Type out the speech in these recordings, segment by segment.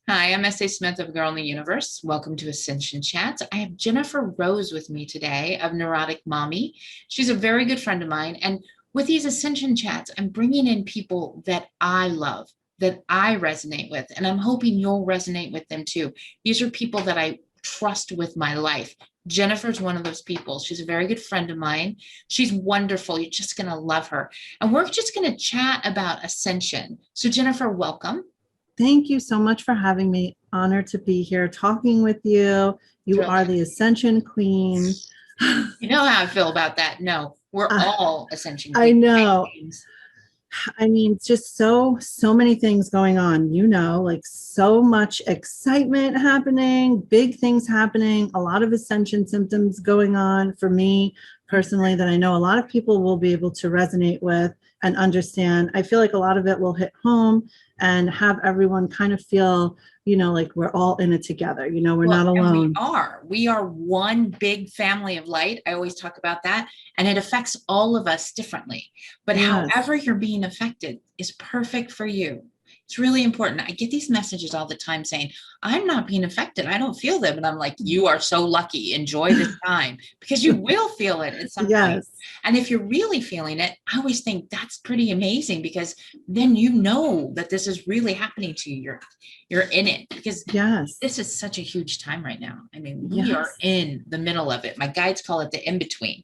Hi, I'm S.A. Smith of Girl in the Universe. Welcome to Ascension Chats. I have Jennifer Rose with me today of Neurotic Mommy. She's a very good friend of mine. And with these Ascension Chats, I'm bringing in people that I love, that I resonate with, and I'm hoping you'll resonate with them too. These are people that I trust with my life. Jennifer's one of those people. She's a very good friend of mine. She's wonderful. You're just going to love her. And we're just going to chat about Ascension. So Jennifer, welcome. Thank you so much for having me. Honored to be here talking with you. You are the Ascension Queen. You know how I feel about that. No, we're all Ascension Queens. I know. Queens. I mean, just so many things going on, like so much excitement happening, big things happening, a lot of ascension symptoms going on for me personally that I know a lot of people will be able to resonate with and understand. I feel like a lot of it will hit home and have everyone kind of feel, like we're all in it together, we're not alone. We are one big family of light. I always talk about that. And it affects all of us differently. But however you're being affected is perfect for you. It's really important. I get these messages all the time saying, I'm not being affected. I don't feel them. And I'm like, you are so lucky. Enjoy this time because you will feel it at some point. And if you're really feeling it, I always think that's pretty amazing because then you know that this is really happening to you. You're in it because this is such a huge time right now. I mean, we are in the middle of it. My guides call it the in-between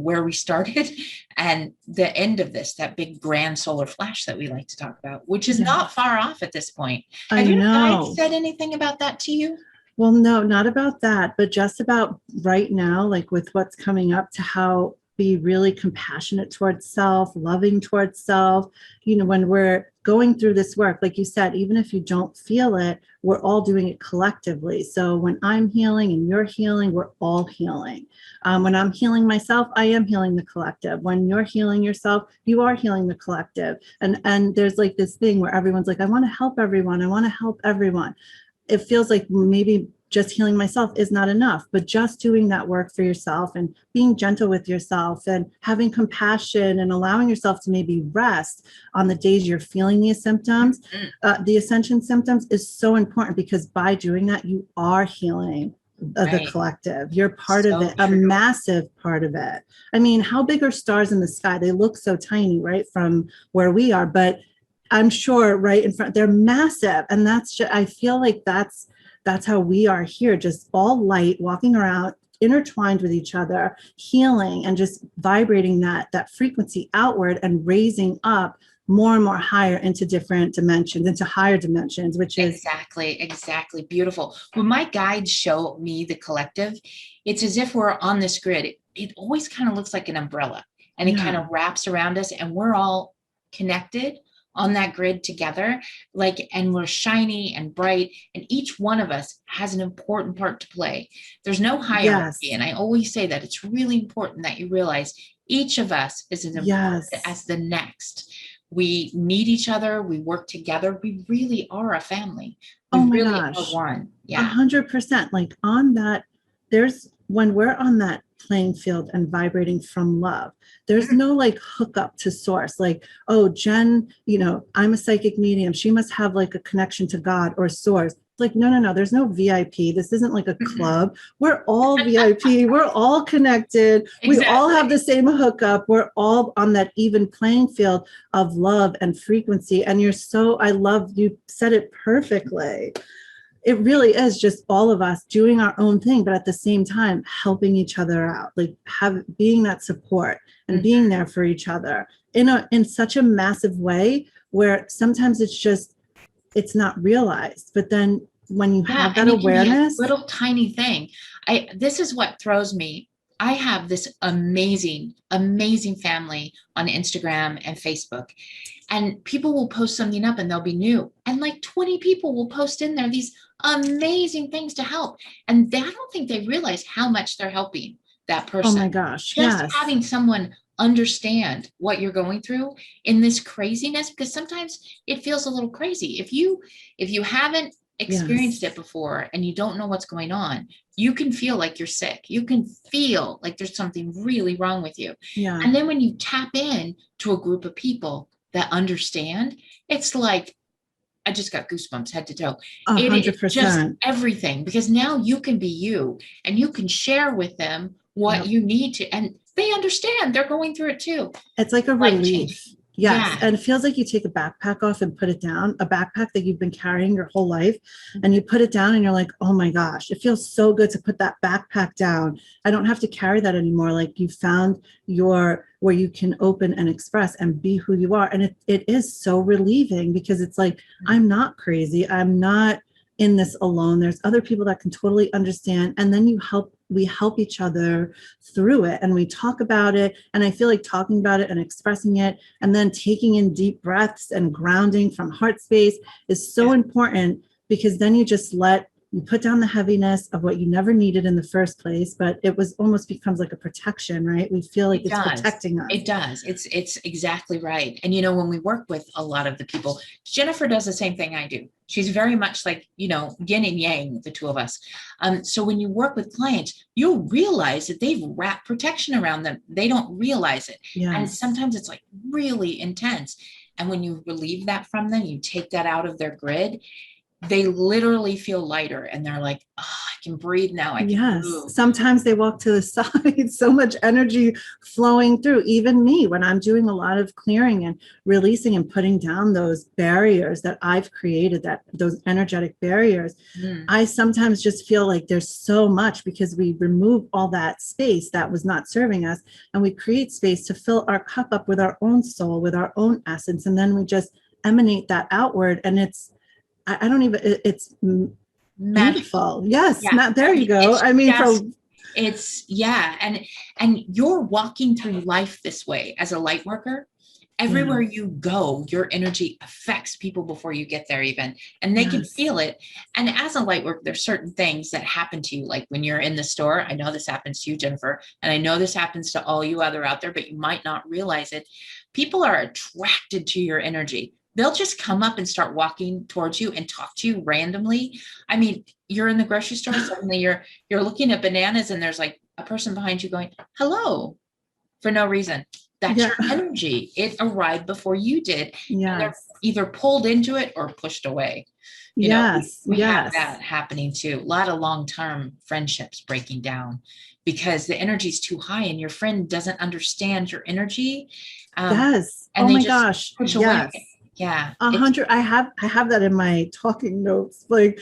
where we started and the end of this, that big grand solar flash that we like to talk about, which is not far off at this point. Have your guides said anything about that to you? Well, no, not about that, but just about right now, like with what's coming up, to how be really compassionate towards self, loving towards self. When we're going through this work, like you said, even if you don't feel it, we're all doing it collectively. So when I'm healing and you're healing, we're all healing. When I'm healing myself, I am healing the collective. When you're healing yourself, you are healing the collective. And there's like this thing where everyone's like, I want to help everyone. I want to help everyone. It feels like maybe just healing myself is not enough, but just doing that work for yourself and being gentle with yourself and having compassion and allowing yourself to maybe rest on the days you're feeling these symptoms, the ascension symptoms, is so important because by doing that, you are healing the collective. You're part of it, a massive part of it. I mean, how big are stars in the sky? They look so tiny, right, from where we are, but I'm sure right in front, they're massive. And that's just, I feel like that's how we are here, just all light, walking around, intertwined with each other, healing and just vibrating that frequency outward and raising up more and more higher into different dimensions, into higher dimensions, which is exactly beautiful. When my guides show me the collective, it's as if we're on this grid. It always kind of looks like an umbrella and it kind of wraps around us and we're all connected on that grid together, and we're shiny and bright, and each one of us has an important part to play. There's no hierarchy, and I always say that it's really important that you realize each of us is as important as the next. We need each other, we work together, we really are a family. We really are one. 100%. Like on that, when we're on that playing field and vibrating from love, there's no like hookup to source, like, oh, Jen, I'm a psychic medium, she must have like a connection to God or source. Like, no, there's no VIP. This isn't like a club. We're all VIP. We're all connected. We all have the same hookup. We're all on that even playing field of love and frequency. And I love, you said it perfectly. It really is just all of us doing our own thing, but at the same time, helping each other out, like being that support and being there for each other in such a massive way where sometimes it's not realized. But then when you have that awareness, little tiny thing, this is what throws me. I have this amazing family on Instagram and Facebook, and people will post something up and they'll be new. And like 20 people will post in there these amazing things to help. And I don't think they realize how much they're helping that person. Oh my gosh. Just having someone understand what you're going through in this craziness, because sometimes it feels a little crazy. If you haven't experienced it before and you don't know what's going on, you can feel like you're sick. You can feel like there's something really wrong with you. And then when you tap in to a group of people that understand, it's like I just got goosebumps head to toe. It is just 100%. everything, because now you can be you and you can share with them what Yep. you need to, and they understand, they're going through it too. It's like a Life changing. relief. Yes. Yeah. And it feels like you take a backpack off and put it down, a backpack that you've been carrying your whole life, and you put it down and you're like, oh my gosh, it feels so good to put that backpack down. I don't have to carry that anymore. Like you found your, where you can open and express and be who you are. And it is so relieving, because it's like, I'm not crazy. I'm not in this alone. There's other people that can totally understand. And then we help each other through it, and we talk about it. And I feel like talking about it and expressing it, and then taking in deep breaths and grounding from heart space is so important, because then you put down the heaviness of what you never needed in the first place, but it was almost becomes like a protection, right? We feel like it's protecting us. It does. It's exactly right. And, when we work with a lot of the people, Jennifer does the same thing I do. She's very much like, yin and yang, the two of us. So when you work with clients, you'll realize that they've wrapped protection around them. They don't realize it. Yes. And sometimes it's like really intense. And when you relieve that from them, you take that out of their grid, they literally feel lighter, and they're like, oh, I can breathe now. I can move. Sometimes they walk to the side, so much energy flowing through. Even me, when I'm doing a lot of clearing and releasing and putting down those barriers that I've created, those energetic barriers, I sometimes just feel like there's so much, because we remove all that space that was not serving us, and we create space to fill our cup up with our own soul, with our own essence. And then we just emanate that outward. And it's beautiful. Yes. Yeah. There you go. And you're walking through life this way as a light worker. Everywhere you go, your energy affects people before you get there even, and they can feel it. And as a light worker, there's certain things that happen to you. Like when you're in the store, I know this happens to you, Jennifer, and I know this happens to all you other out there, but you might not realize it. People are attracted to your energy. They'll just come up and start walking towards you and talk to you randomly. I mean, you're in the grocery store, suddenly you're looking at bananas, and there's like a person behind you going, hello, for no reason. That's your energy. It arrived before you did. Yeah. They're either pulled into it or pushed away. We have that happening too. A lot of long-term friendships breaking down because the energy is too high and your friend doesn't understand your energy. And oh my gosh. Push away. Yeah. 100. I have that in my talking notes, like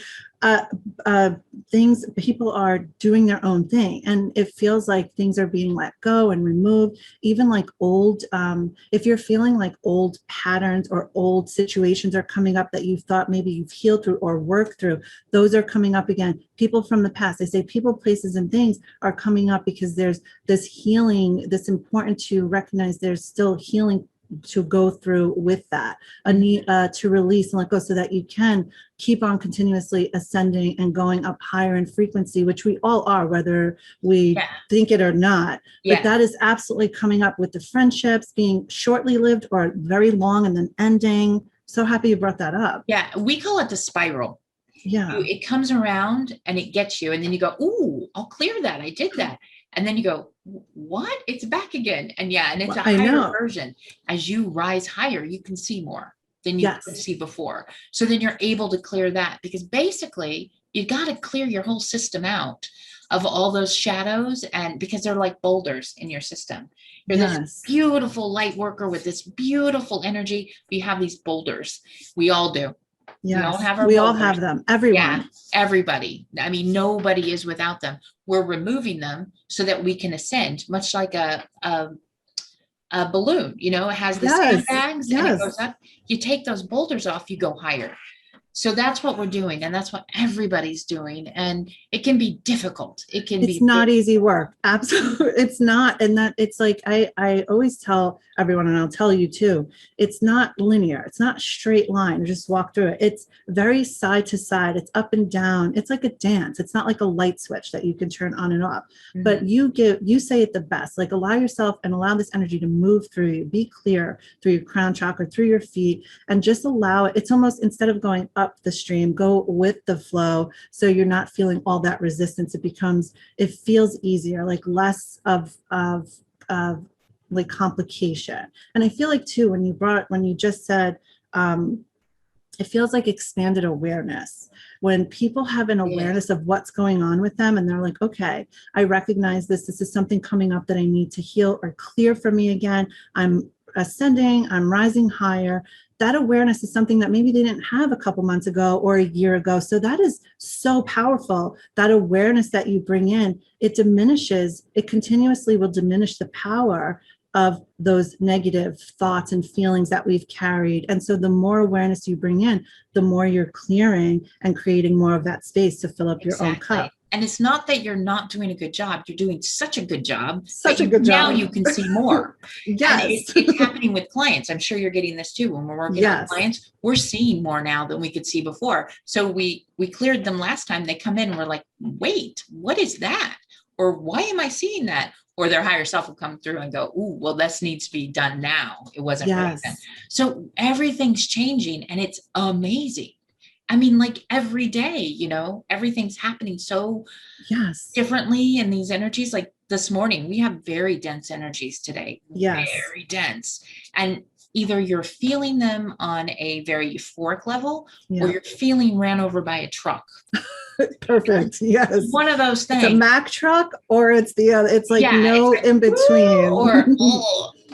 things, people are doing their own thing, and it feels like things are being let go and removed. Even like old, if you're feeling like old patterns or old situations are coming up that you thought maybe you've healed through or worked through, those are coming up again. People from the past, they say people, places, and things are coming up because there's this healing, that's important to recognize. There's still healing to go through with that, a need to release and let go, so that you can keep on continuously ascending and going up higher in frequency, which we all are, whether we think it or not. But that is absolutely coming up with the friendships being shortly lived or very long and then ending. So happy you brought that up. Yeah, we call it the spiral. Yeah, it comes around and it gets you, and then you go, ooh, I'll clear that. I did that. And then you go, what? It's back again. And and it's a higher version. As you rise higher, you can see more than you could see before. So then you're able to clear that, because basically you got to clear your whole system out of all those shadows, and because they're like boulders in your system. You're this beautiful light worker with this beautiful energy. You have these boulders. We all do. Yes, we all have them. Everyone. Yeah, everybody. I mean, nobody is without them. We're removing them so that we can ascend, much like a balloon. It has the sandbags and it goes up. You take those boulders off, you go higher. So that's what we're doing, and that's what everybody's doing. And it can be difficult. It's not easy work. Absolutely. It's not. And that it's like, I always tell everyone, and I'll tell you too, it's not linear. It's not straight line. Just walk through it. It's very side to side. It's up and down. It's like a dance. It's not like a light switch that you can turn on and off, but you say it the best, like allow yourself and allow this energy to move through you, be clear through your crown chakra, through your feet, and just allow it. It's almost, instead of going up the stream, go with the flow, so you're not feeling all that resistance. It feels easier, like less of like complication. And I feel like too, when you just said it feels like expanded awareness. When people have an awareness of what's going on with them and they're like, okay, I recognize this. This is something coming up that I need to heal or clear for me again. I'm ascending, I'm rising higher. That awareness is something that maybe they didn't have a couple months ago or a year ago. So that is so powerful. That awareness that you bring in, it diminishes, it continuously will diminish the power of those negative thoughts and feelings that we've carried. And so the more awareness you bring in, the more you're clearing and creating more of that space to fill up your own cup. And it's not that you're not doing a good job. You're doing such a good job. Such a good job. Now you can see more. Yes. And it's happening with clients. I'm sure you're getting this too. When we're working with clients, we're seeing more now than we could see before. So we cleared them last time. They come in and we're like, wait, what is that? Or why am I seeing that? Or their higher self will come through and go, ooh, well, this needs to be done now. It wasn't right then. So everything's changing and it's amazing. I mean, like every day, you know, everything's happening so differently in these energies. Like this morning, we have very dense energies today. Very dense. And either you're feeling them on a very euphoric level or you're feeling ran over by a truck. Perfect. Yes. One of those things. It's a Mack truck or it's the other. It's like no it's like, in between. Or,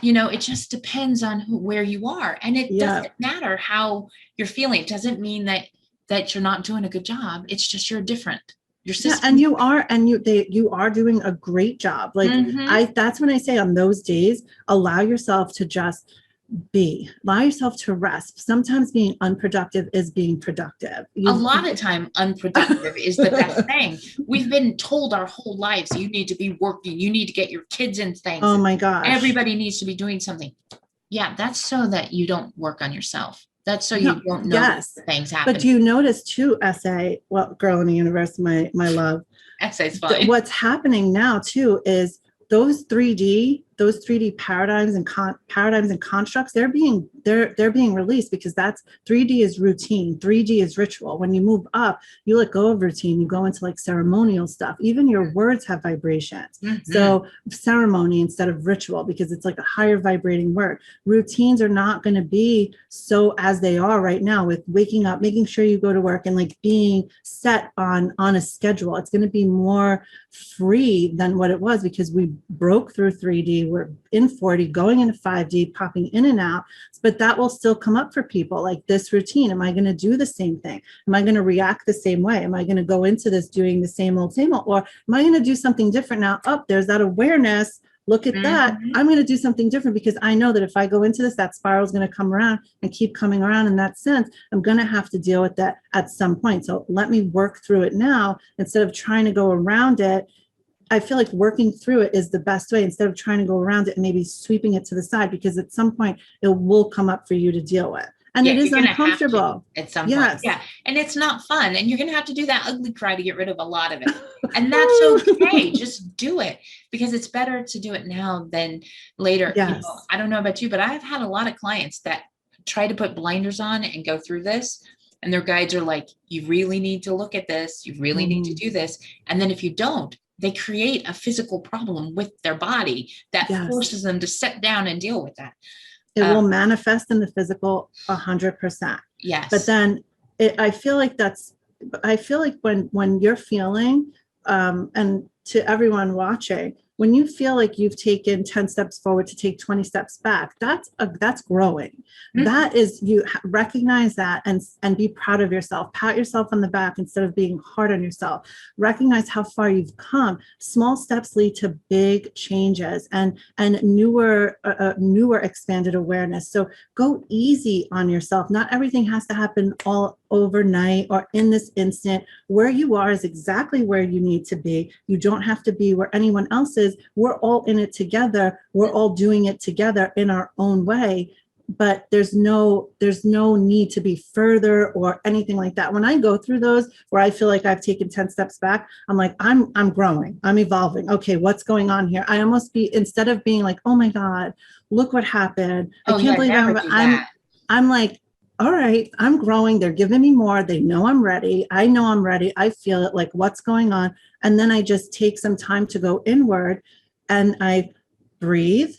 you know, it just depends on where you are. And it doesn't matter how you're feeling. It doesn't mean that you're not doing a good job. It's just you're different. Your system. And you are doing a great job. Like that's when I say on those days, allow yourself to just allow yourself to rest. Sometimes being unproductive is being productive. A lot of time unproductive is the best thing. We've been told our whole lives, you need to be working, you need to get your kids in things. Oh my gosh. Everybody needs to be doing something. Yeah, that's so that you don't work on yourself. That's so you don't know things happen. But do you notice too, Girl in the Universe, my love. Essay's fine. What's happening now too is those 3D paradigms and constructs, they're being released because that's 3D is routine, 3D is ritual. When you move up, you let go of routine, you go into like ceremonial stuff. Even your words have vibrations. So ceremony instead of ritual, because it's like a higher vibrating word. Routines are not going to be so as they are right now with waking up, making sure you go to work and like being set on a schedule. It's going to be more free than what it was because we broke through 3D. We're in 4D, going into 5D, popping in and out, but that will still come up for people like this routine. Am I going to do the same thing? Am I going to react the same way? Am I going to go into this doing the same old, or am I going to do something different now? There's that awareness. Look at that. I'm going to do something different because I know that if I go into this, that spiral is going to come around and keep coming around. In that sense, I'm going to have to deal with that at some point. So let me work through it now instead of trying to go around it. I feel like working through it is the best way instead of trying to go around it and maybe sweeping it to the side, because at some point it will come up for you to deal with. And it is uncomfortable. At some point. Yeah. And it's not fun. And you're going to have to do that ugly cry to get rid of a lot of it. And that's okay. Just do it, because it's better to do it now than later. Yes. You know, I don't know about you, but I've had a lot of clients that try to put blinders on and go through this. And their guides are like, you really need to look at this. You really need to do this. And then if you don't, they create a physical problem with their body that forces them to sit down and deal with that. It will manifest in the physical 100%. Yes. But then I feel like when you're feeling, and to everyone watching, when you feel like you've taken 10 steps forward to take 20 steps back, that's growing. That is, you recognize that and be proud of yourself. Pat yourself on the back instead of being hard on yourself. Recognize how far you've come. Small steps lead to big changes and newer expanded awareness. So go easy on yourself. Not everything has to happen all overnight or in this instant. Where you are is exactly where you need to be. You don't have to be where anyone else is. We're all in it together. We're all doing it together in our own way. But there's no need to be further or anything like that. When I go through those where I feel like I've taken 10 steps back, I'm like, I'm growing, I'm evolving. Okay, what's going on here? I almost instead of being like, oh my God, look what happened. I can't believe I'm like, all right, I'm growing. They're giving me more. They know I'm ready. I know I'm ready. I feel it, like what's going on. And then I just take some time to go inward and I breathe,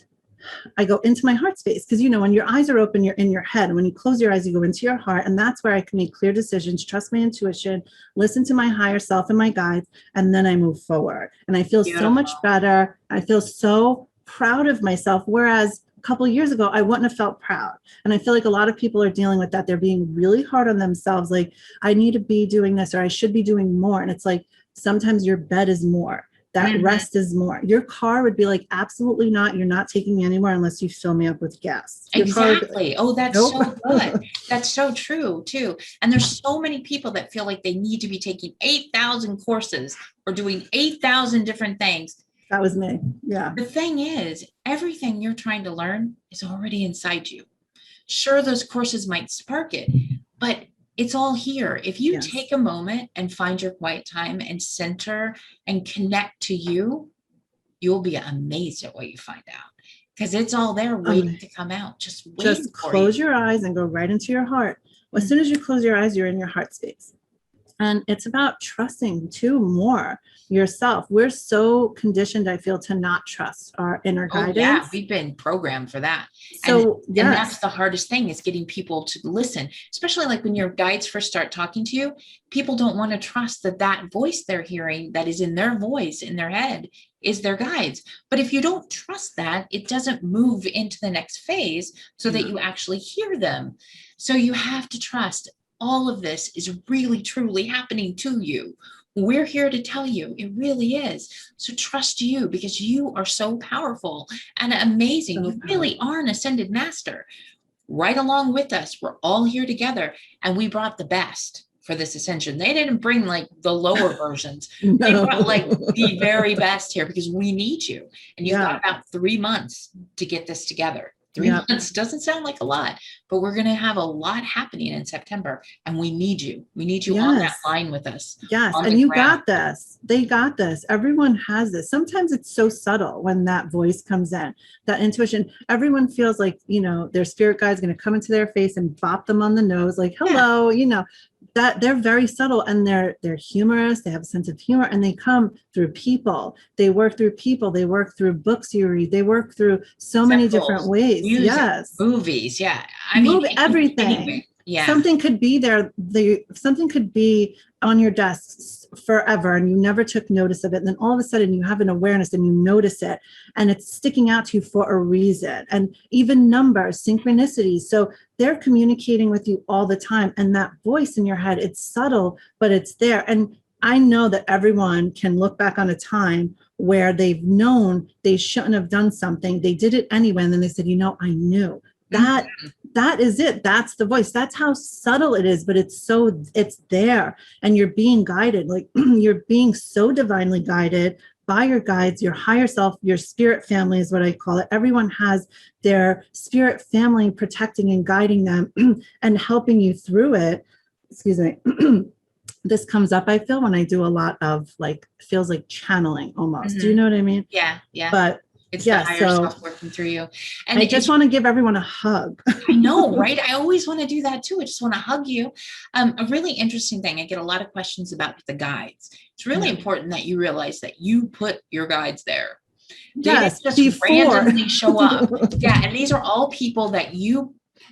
I go into my heart space, because, when your eyes are open, you're in your head. When you close your eyes, you go into your heart. And that's where I can make clear decisions, trust my intuition, listen to my higher self and my guides. And then I move forward. And I feel so much better. I feel so proud of myself. Whereas a couple of years ago, I wouldn't have felt proud. And I feel like a lot of people are dealing with that. They're being really hard on themselves. Like, I need to be doing this, or I should be doing more. And it's like, sometimes your bed is more. That rest is more. Your car would be like, absolutely not. You're not taking me anywhere unless you fill me up with gas. Exactly. Oh, that's so good. That's so true too. And there's so many people that feel like they need to be taking 8,000 courses or doing 8,000 different things. That was me. Yeah. The thing is, everything you're trying to learn is already inside you. Sure, those courses might spark it, but it's all here. If you take a moment and find your quiet time and center and connect to you, you'll be amazed at what you find out, because it's all there waiting to come out. Just close your eyes and go right into your heart. As soon as you close your eyes, you're in your heart space. And it's about trusting more yourself. We're so conditioned, I feel, to not trust our inner guidance. Yeah, we've been programmed for that. So, and that's the hardest thing, is getting people to listen, especially like when your guides first start talking to you. People don't want to trust that voice they're hearing, that is in their voice, in their head, is their guides. But if you don't trust that, it doesn't move into the next phase so that you actually hear them. So you have to trust. All of this is really, truly happening to you. We're here to tell you it really is. So trust you, because you are so powerful and amazing. You really are an ascended master. Right along with us, we're all here together, and we brought the best for this ascension. They didn't bring like the lower versions. No. They brought like the very best here, because we need you. And you've got about 3 months to get this together. 3 months doesn't sound like a lot, but we're going to have a lot happening in September, and we need you. We need you on that line with us. Yes. And you got this. They got this. Everyone has this. Sometimes it's so subtle when that voice comes in, that intuition. Everyone feels like, their spirit guide is going to come into their face and bop them on the nose, like, hello, that they're very subtle, and they're humorous. They have a sense of humor, and they come through people. They work through people. They work through books you read. They work through so many different ways. Music, movies. Yeah. I mean, everything. Anything. Yeah. Something could be there. Something could be on your desk forever, and you never took notice of it. And then all of a sudden you have an awareness and you notice it, and it's sticking out to you for a reason. And even numbers, synchronicities. So they're communicating with you all the time. And that voice in your head, it's subtle, but it's there. And I know that everyone can look back on a time where they've known they shouldn't have done something. They did it anyway. And then they said, I knew. That is it. That's the voice. That's how subtle it is, but it's there, and you're being guided. Like you're being so divinely guided by your guides, your higher self, your spirit family is what I call it. Everyone has their spirit family protecting and guiding them and helping you through it. Excuse me. This comes up, I feel, when I do a lot of feels like channeling almost. Do you know what I mean? Yeah. Yeah. But it's the higher self working through you. And I just want to give everyone a hug. I know, right? I always want to do that too. I just want to hug you. A really interesting thing, I get a lot of questions about the guides. It's really important that you realize that you put your guides there. They just randomly show up. Yeah. And these are all people that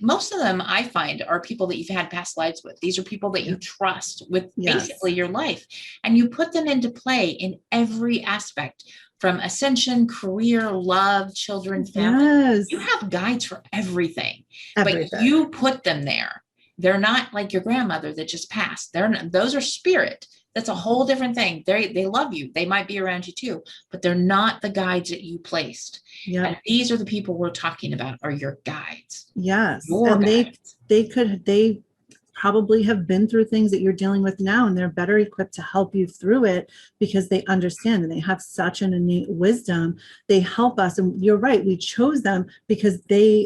most of them I find are people that you've had past lives with. These are people that you trust with basically your life. And you put them into play in every aspect, from ascension, career, love, children, family. Yes. You have guides for everything, but you put them there. They're not like your grandmother that just passed. Those are spirit. That's a whole different thing. They love you. They might be around you too, but they're not the guides that you placed. Yeah. And these are the people we're talking about, are your guides. Yes. Your guides. They probably have been through things that you're dealing with now, and they're better equipped to help you through it because they understand and they have such an innate wisdom. They help us. And you're right. We chose them because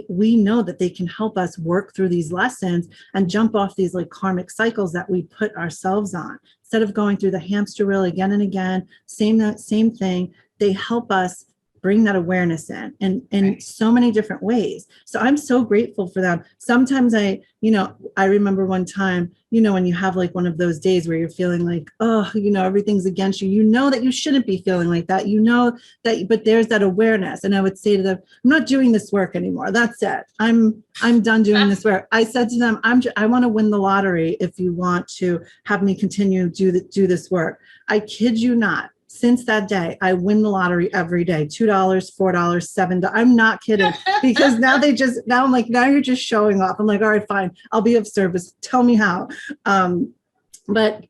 we know that they can help us work through these lessons and jump off these karmic cycles that we put ourselves on. Instead of going through the hamster wheel again and again, same thing, they help us bring that awareness in so many different ways. So I'm so grateful for them. Sometimes I remember one time, when you have like one of those days where you're feeling like, oh, everything's against you, that you shouldn't be feeling like that, but there's that awareness. And I would say to them, I'm not doing this work anymore. That's it. I'm done doing this work. I said to them, I want to win the lottery if you want to have me continue to do this work. I kid you not. Since that day, I win the lottery every day, $2, $4, $7. I'm not kidding, because now I'm like, now you're just showing off. I'm like, all right, fine. I'll be of service. Tell me how. But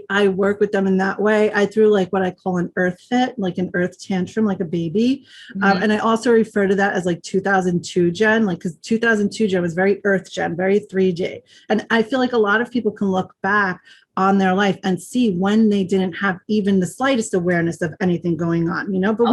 I work with them in that way. I threw like what I call an earth fit, like an earth tantrum, like a baby. Mm-hmm. And I also refer to that as like 2002 Jen, like, because 2002 Jen was very earth Jen, very 3D. And I feel like a lot of people can look back on their life and see when they didn't have even the slightest awareness of anything going on, but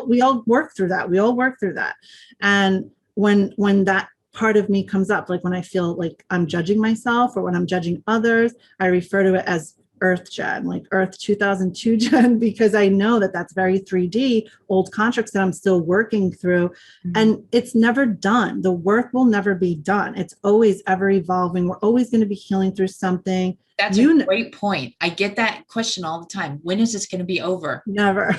we all work through that. We all work through that. And when that part of me comes up, like when I feel like I'm judging myself or when I'm judging others, I refer to it as Earth Jen, like Earth 2002 Jen, because I know that that's very 3D, old contracts that I'm still working through. Mm-hmm. And it's never done. The work will never be done. It's always ever evolving. We're always going to be healing through something. That's a great point. I get that question all the time. When is this going to be over? Never.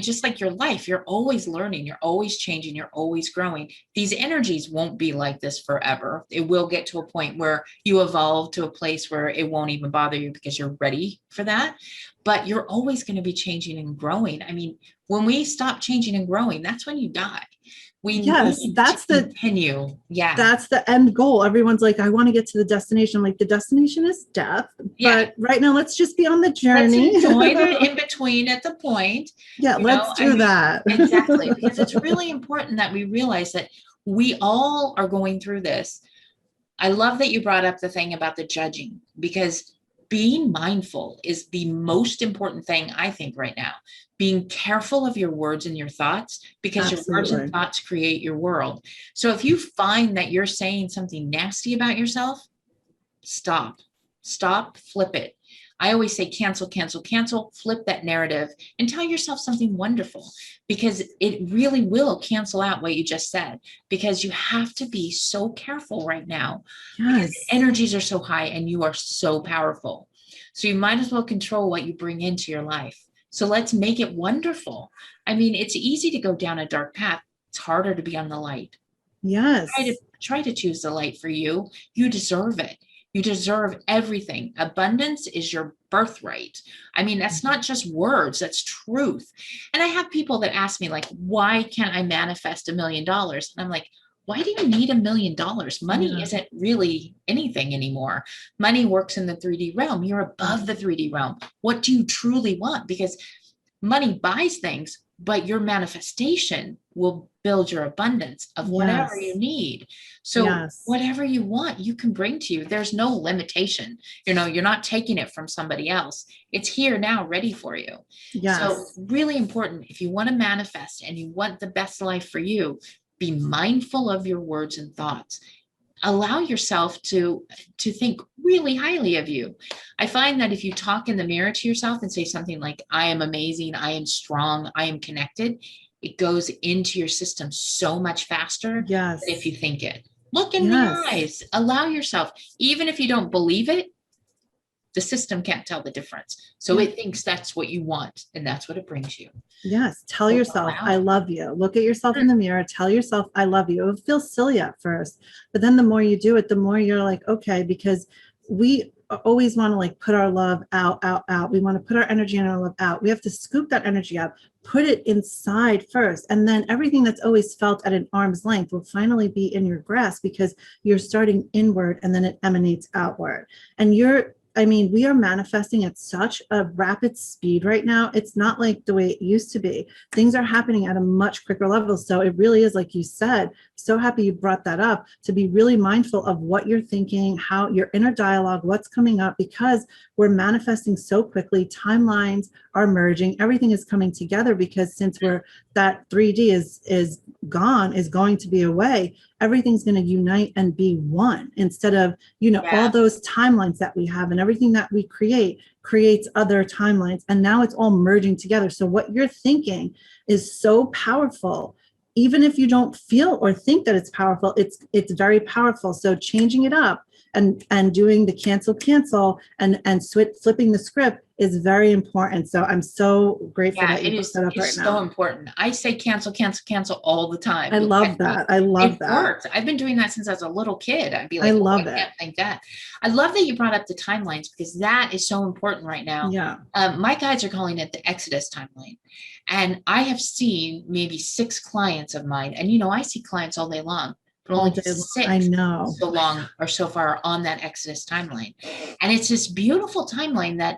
Just like your life, you're always learning, you're always changing, you're always growing. These energies won't be like this forever. It will get to a point where you evolve to a place where it won't even bother you because you're ready for that. But you're always going to be changing and growing. When we stop changing and growing, that's when you die. That's continue. Yeah. That's the end goal. Everyone's like, I want to get to the destination. I'm like, the destination is death. Yeah. But right now, let's just be on the journey. Let's enjoy the in between at the point. Yeah, let's do that. Exactly. Because it's really important that we realize that we all are going through this. I love that you brought up the thing about the judging, because being mindful is the most important thing, I think, right now. Being careful of your words and your thoughts, because Absolutely. Your words and thoughts create your world. So if you find that you're saying something nasty about yourself, stop, flip it. I always say cancel, flip that narrative and tell yourself something wonderful, because it really will cancel out what you just said, because you have to be so careful right now. Yes. Because energies are so high and you are so powerful. So you might as well control what you bring into your life. So let's make it wonderful. It's easy to go down a dark path. It's harder to be on the light. Yes. Try to choose the light for you. You deserve it. You deserve everything. Abundance is your birthright. That's not just words, that's truth. And I have people that ask me, like, why can't I manifest $1 million? And I'm like, why do you need $1 million? Money isn't really anything anymore. Money works in the 3D realm. You're above the 3D realm. What do you truly want? Because money buys things, but your manifestation will build your abundance of whatever you need. So whatever you want, you can bring to you. There's no limitation. You're not taking it from somebody else. It's here now, ready for you. Yes. So really important. If you want to manifest and you want the best life for you, be mindful of your words and thoughts. Allow yourself to think really highly of you. I find that if you talk in the mirror to yourself and say something like, I am amazing, I am strong, I am connected, it goes into your system so much faster than if you think it. Look in the eyes. Allow yourself, even if you don't believe it, the system can't tell the difference. So it thinks that's what you want, and that's what it brings you. Yes. Tell yourself, I love you. Look at yourself in the mirror. Tell yourself, I love you. It feels silly at first, but then the more you do it, the more you're like, okay, because we always want to like put our love out. We want to put our energy and our love out. We have to scoop that energy up, put it inside first. And then everything that's always felt at an arm's length will finally be in your grasp, because you're starting inward and then it emanates outward. And we are manifesting at such a rapid speed right now. It's not like the way it used to be. Things are happening at a much quicker level. So it really is, like you said, so happy you brought that up, to be really mindful of what you're thinking, how your inner dialogue, what's coming up, because we're manifesting so quickly. Timelines are merging. Everything is coming together, because since that 3D is going to be away, everything's going to unite and be one, instead of, all those timelines that we have, and everything that we create creates other timelines. And now it's all merging together. So what you're thinking is so powerful. Even if you don't feel or think that it's powerful, it's very powerful. So changing it up and doing the cancel and flipping the script is very important. So I'm so grateful that you brought that up right now. It's so important. I say cancel all the time. I love that. I love that. It works. I've been doing that since I was a little kid. I'd be like, I can't think that. I love that you brought up the timelines, because that is so important right now. Yeah. My guides are calling it the Exodus timeline. And I have seen maybe 6 clients of mine. And, I see clients all day long, but only 6 I know. so long or so far on that Exodus timeline. And it's this beautiful timeline that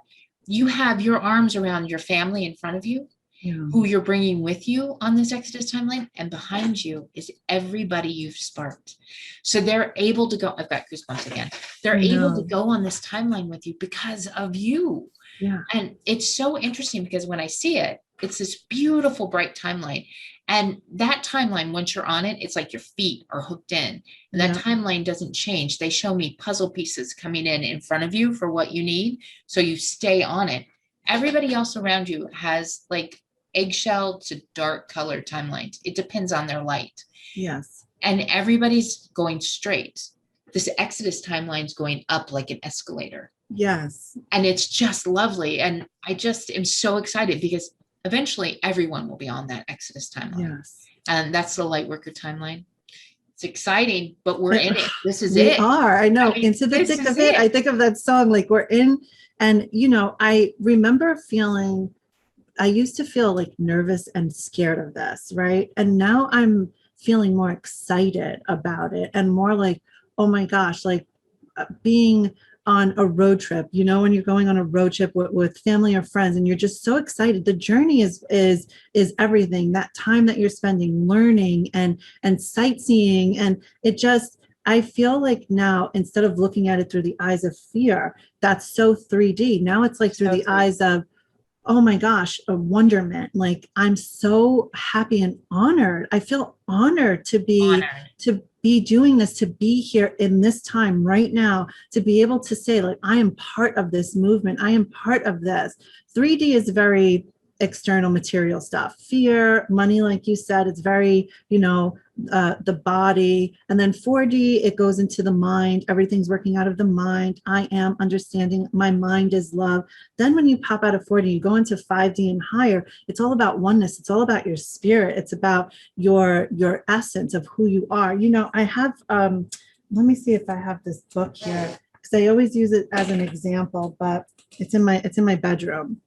you have your arms around your family in front of you, who you're bringing with you on this Exodus timeline. And behind you is everybody you've sparked. So they're able to go, I've got goosebumps again. They're able to go on this timeline with you because of you. Yeah. And it's so interesting, because when I see it, it's this beautiful, bright timeline. And that timeline, once you're on it, it's like your feet are hooked in. And that timeline doesn't change. They show me puzzle pieces coming in front of you for what you need. So you stay on it. Everybody else around you has like eggshell to dark colored timelines. It depends on their light. Yes. And everybody's going straight. This Exodus timeline is going up like an escalator. Yes. And it's just lovely. And I just am so excited, because eventually everyone will be on that Exodus timeline. Yes. And that's the Lightworker timeline. It's exciting, but we're in it. This is we it. We are. I know. Into the thick of it. I think of that song, like we're in. And, I remember I used to feel like nervous and scared of this, right? And now I'm feeling more excited about it, and more like, oh my gosh, like being on a road trip, when you're going on a road trip with family or friends, and you're just so excited. The journey is everything. That time that you're spending learning and sightseeing, and I feel like now, instead of looking at it through the eyes of fear, that's so 3D. Now it's like through the eyes of, oh my gosh, a wonderment. Like, I'm so happy and honored. I feel honored to be doing this, to be here in this time right now, to be able to say, like, I am part of this movement. I am part of this. 3D is very external material stuff. Fear, money, like you said, it's very, the body. And then 4D, it goes into the mind. Everything's working out of the mind. I am understanding. My mind is love. Then when you pop out of 4D, you go into 5D and higher. It's all about oneness. It's all about your spirit. It's about your essence of who you are. I have, let me see if I have this book here, because I always use it as an example, but it's in my bedroom.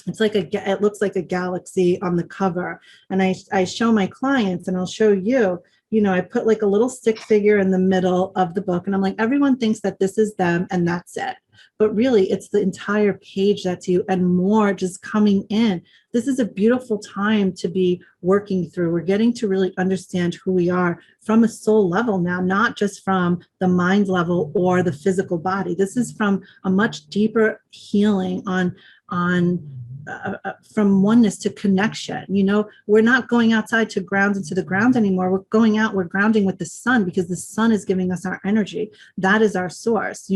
It's like it looks like a galaxy on the cover. And I show my clients, and I'll show you, I put like a little stick figure in the middle of the book, and I'm like, everyone thinks that this is them and that's it. But really, it's the entire page that's you, and more just coming in. This is a beautiful time to be working through. We're getting to really understand who we are from a soul level now, not just from the mind level or the physical body. This is from a much deeper healing from oneness to connection. We're not going outside to ground into the ground anymore. We're going out, we're grounding with the sun, because the sun is giving us our energy. That is our source.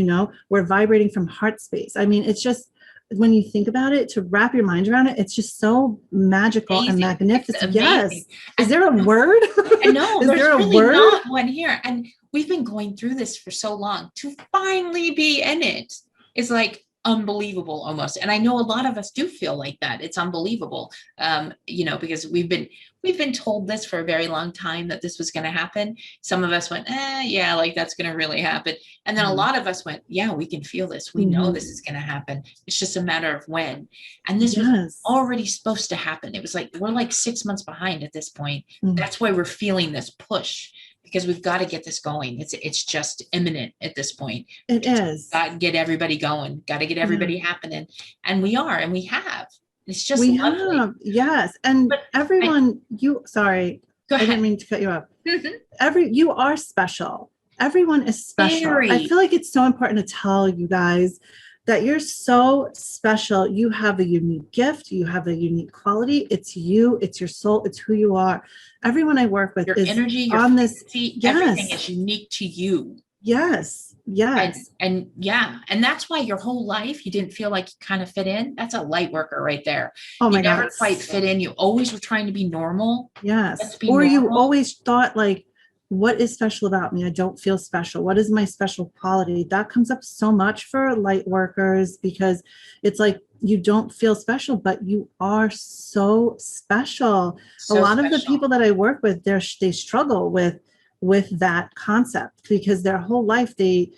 We're vibrating from heart space. I mean, it's just, when you think about it, to wrap your mind around it, it's just so magical and magnificent. Yes. Is there a word? No, there's really not one here. And we've been going through this for so long. To finally be in it is like unbelievable almost. And I know a lot of us do feel like that. It's unbelievable. Because we've been told this for a very long time, that this was going to happen. Some of us went, yeah, like that's going to really happen. And then a lot of us went, yeah, we can feel this. We know this is going to happen. It's just a matter of when. And this was already supposed to happen. It was like, we're like 6 months behind at this point. That's why we're feeling this push, because we've got to get this going. It's just imminent at this point. It is. Got to get everybody going. Got to get everybody happening. And we are, and we have. It's just lovely. Yes. And but everyone, sorry, go ahead. I didn't mean to cut you off. You are special. Everyone is special. I feel like it's so important to tell you guys, that you're so special. You have a unique gift. You have a unique quality. It's you, it's your soul, it's who you are. Everyone I work with Your is energy, your on this. frequency, everything Yes. is unique to you. Yes. Yes. And yeah, and that's why your whole life you didn't feel like you kind of fit in. That's a light worker right there. Oh You my God. never quite fit in. You always were trying to be normal. Let's Yes. be Or you normal. always thought like, what is special about me? I don't feel special. What is my special quality? That comes up so much for light workers because it's like you don't feel special, but you are so special. A So lot of the special. people that I work with, they struggle with that concept because their whole life they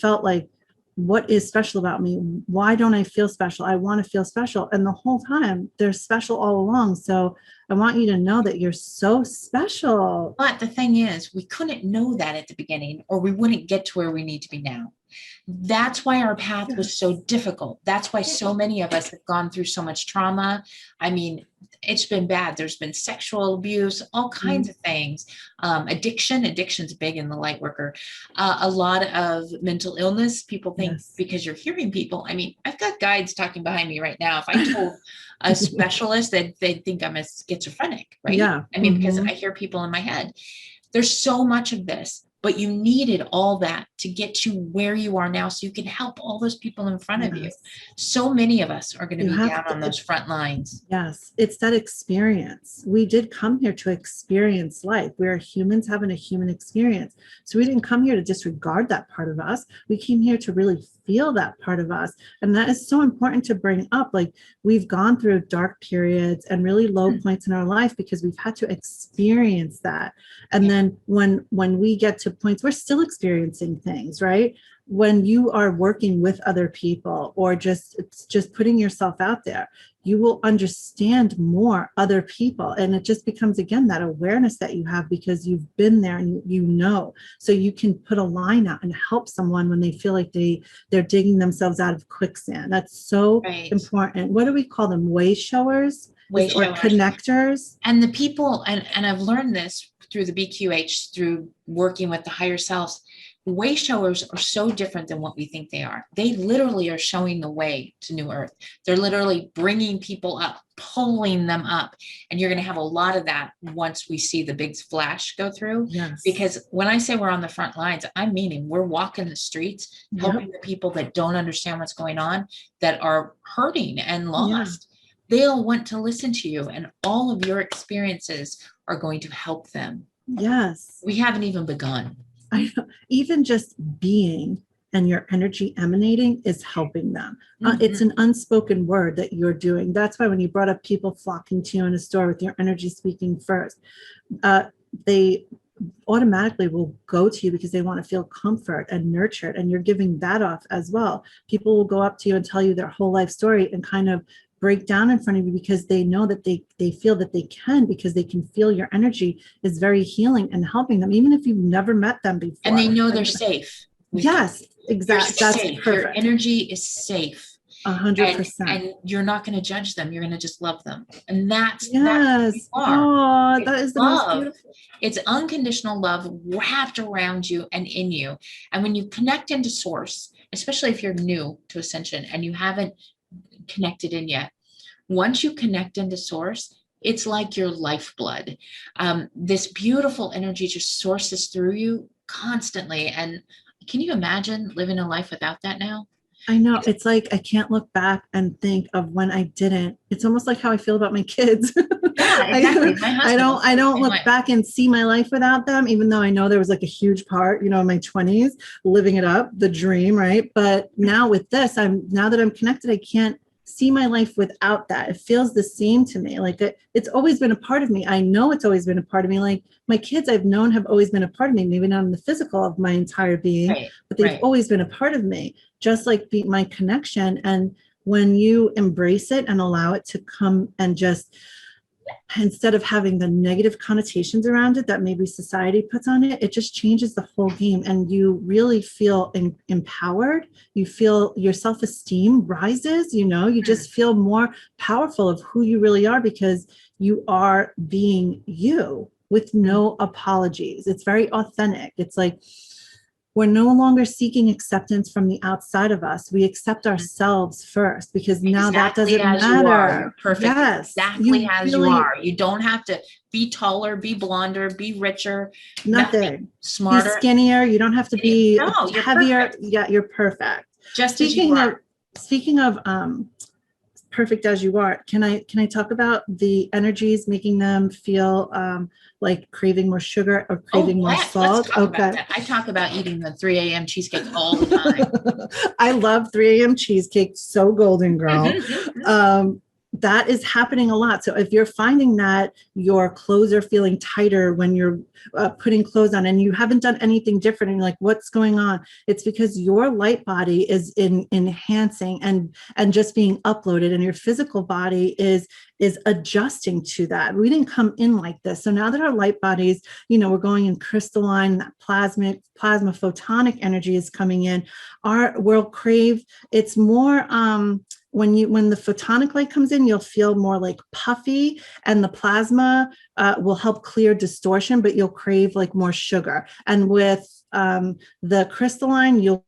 felt like, what is special about me? Why don't I feel special? I want to feel special. And the whole time they're special all along. So I want you to know that you're so special. But the thing is, we couldn't know that at the beginning, or we wouldn't get to where we need to be now. That's why our path was so difficult. That's why so many of us have gone through so much trauma. I mean, it's been bad. There's been sexual abuse, all kinds of things. Addiction's big in the light worker. A lot of mental illness. People think because you're hearing people. I mean, I've got guides talking behind me right now. If I told a specialist that they'd think I'm a schizophrenic, right? Yeah. I mean, because I hear people in my head. There's so much of this, but you needed all that to get you where you are now so you can help all those people in front of you. So many of us are going to be down on those front lines. Yes, it's that experience. We did come here to experience life. We're humans having a human experience. So we didn't come here to disregard that part of us. We came here to really feel that part of us. And that is so important to bring up. Like we've gone through dark periods and really low points in our life because we've had to experience that. And then when we get to points, we're still experiencing things, right? When you are working with other people or just putting yourself out there, you will understand more other people. And it just becomes, again, that awareness that you have because you've been there and you know, so you can put a line out and help someone when they feel like they're digging themselves out of quicksand. That's so important. What do we call them? Way showers? Or connectors? And the people, and I've learned this through the BQH, through working with the higher selves, way showers are so different than what we think they are. They literally are showing the way to New Earth. They're literally bringing people up, pulling them up. And you're going to have a lot of that once we see the big flash go through. Because when I say we're on the front lines, I'm meaning we're walking the streets, helping the people that don't understand what's going on, that are hurting and lost. They'll want to listen to you, and all of your experiences are going to help them. Yes. We haven't even begun. I know. Even just being and your energy emanating is helping them. It's an unspoken word that you're doing. That's why when you brought up people flocking to you in a store with your energy speaking first, they automatically will go to you because they want to feel comfort and nurtured, and you're giving that off as well. People will go up to you and tell you their whole life story and kind of break down in front of you because they know that they feel that they can, because they can feel your energy is very healing and helping them, even if you've never met them before. And they know they're safe. Yes, exactly. That's perfect. Your energy is safe. 100%. And you're not going to judge them. You're going to just love them. And that's that is the most beautiful. It's unconditional love wrapped around you and in you. And when you connect into source, especially if you're new to Ascension and you haven't connected in yet, once you connect into source, it's like your lifeblood. This beautiful energy just sources through you constantly. And can you imagine living a life without that now? I know. It's like I can't look back and think of when I didn't. It's almost like how I feel about my kids. Yeah, exactly. I don't look back and see my life without them, even though I know there was like a huge part, in my 20s, living it up, the dream, right? But now with this, now that I'm connected, I can't see my life without that. It feels the same to me. Like it's always been a part of me. I know it's always been a part of me. Like my kids I've known have always been a part of me, maybe not in the physical of my entire being, but they've always been a part of me, just like my connection. And when you embrace it and allow it to come and just, instead of having the negative connotations around it that maybe society puts on it, it just changes the whole game. And you really feel empowered. You feel your self-esteem rises, you just feel more powerful of who you really are because you are being you with no apologies. It's very authentic. It's like, we're no longer seeking acceptance from the outside of us. We accept ourselves first, because now that Exactly doesn't as you are. You're matter. perfect. Yes, Exactly you as you really, are. You don't have to be taller, be blonder, be richer, nothing. Be smarter. skinnier. You don't have to be No, you're heavier. perfect. Yeah, you're perfect. Just as you are. Speaking of perfect as you are, can I talk about the energies making them feel like craving more sugar or craving more salt? Let's talk about that. I talk about eating the 3 a.m. cheesecake all the time. I love 3 a.m. cheesecake. So golden girl. That is happening a lot. So if you're finding that your clothes are feeling tighter when you're putting clothes on and you haven't done anything different, and you're like, what's going on? It's because your light body is enhancing and just being uploaded, and your physical body is adjusting to that. We didn't come in like this. So now that our light bodies, we're going in crystalline, that plasma photonic energy is coming in, we'll crave, it's more when the photonic light comes in, you'll feel more like puffy, and the plasma will help clear distortion, but you'll crave like more sugar. And with the crystalline, you'll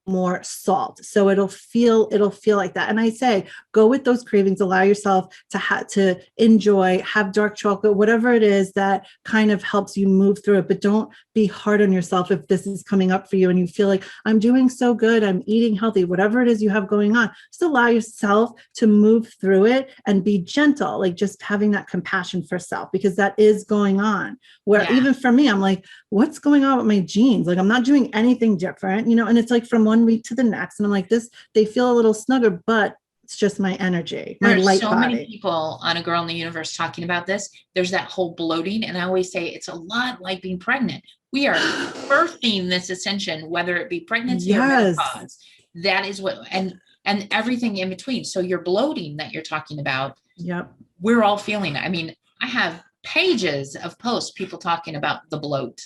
more salt, so it'll feel like that. And I say, go with those cravings, allow yourself to enjoy, have dark chocolate, whatever it is that kind of helps you move through it. But don't be hard on yourself if this is coming up for you and you feel like, I'm doing so good, I'm eating healthy, whatever it is you have going on, just allow yourself to move through it and be gentle, like just having that compassion for self, because that is going on. Where even for me, I'm like, what's going on with my jeans? Like, I'm not doing anything different, and it's like from one week to the next, and I'm like, they feel a little snugger, but it's just my energy, my light body. Many people on A Girl in the Universe talking about this. There's that whole bloating, and I always say it's a lot like being pregnant. We are birthing this ascension, whether it be pregnancy or menopause. That is what, and everything in between. So your bloating that you're talking about, we're all feeling it. I mean, I have pages of posts, people talking about the bloat.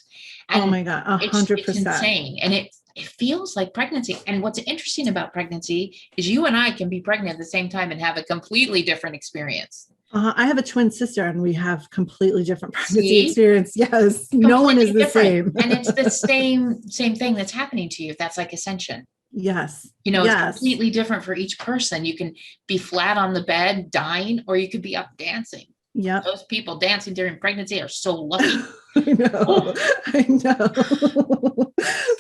And oh my God, 100%. It's insane. And it feels like pregnancy. And what's interesting about pregnancy is you and I can be pregnant at the same time and have a completely different experience. I have a twin sister, and we have completely different pregnancy experience. Yes, completely no one is the same. And it's the same thing that's happening to you. That's like ascension. Yes. It's completely different for each person. You can be flat on the bed dying, or you could be up dancing. Yeah. Those people dancing during pregnancy are so lucky. I know.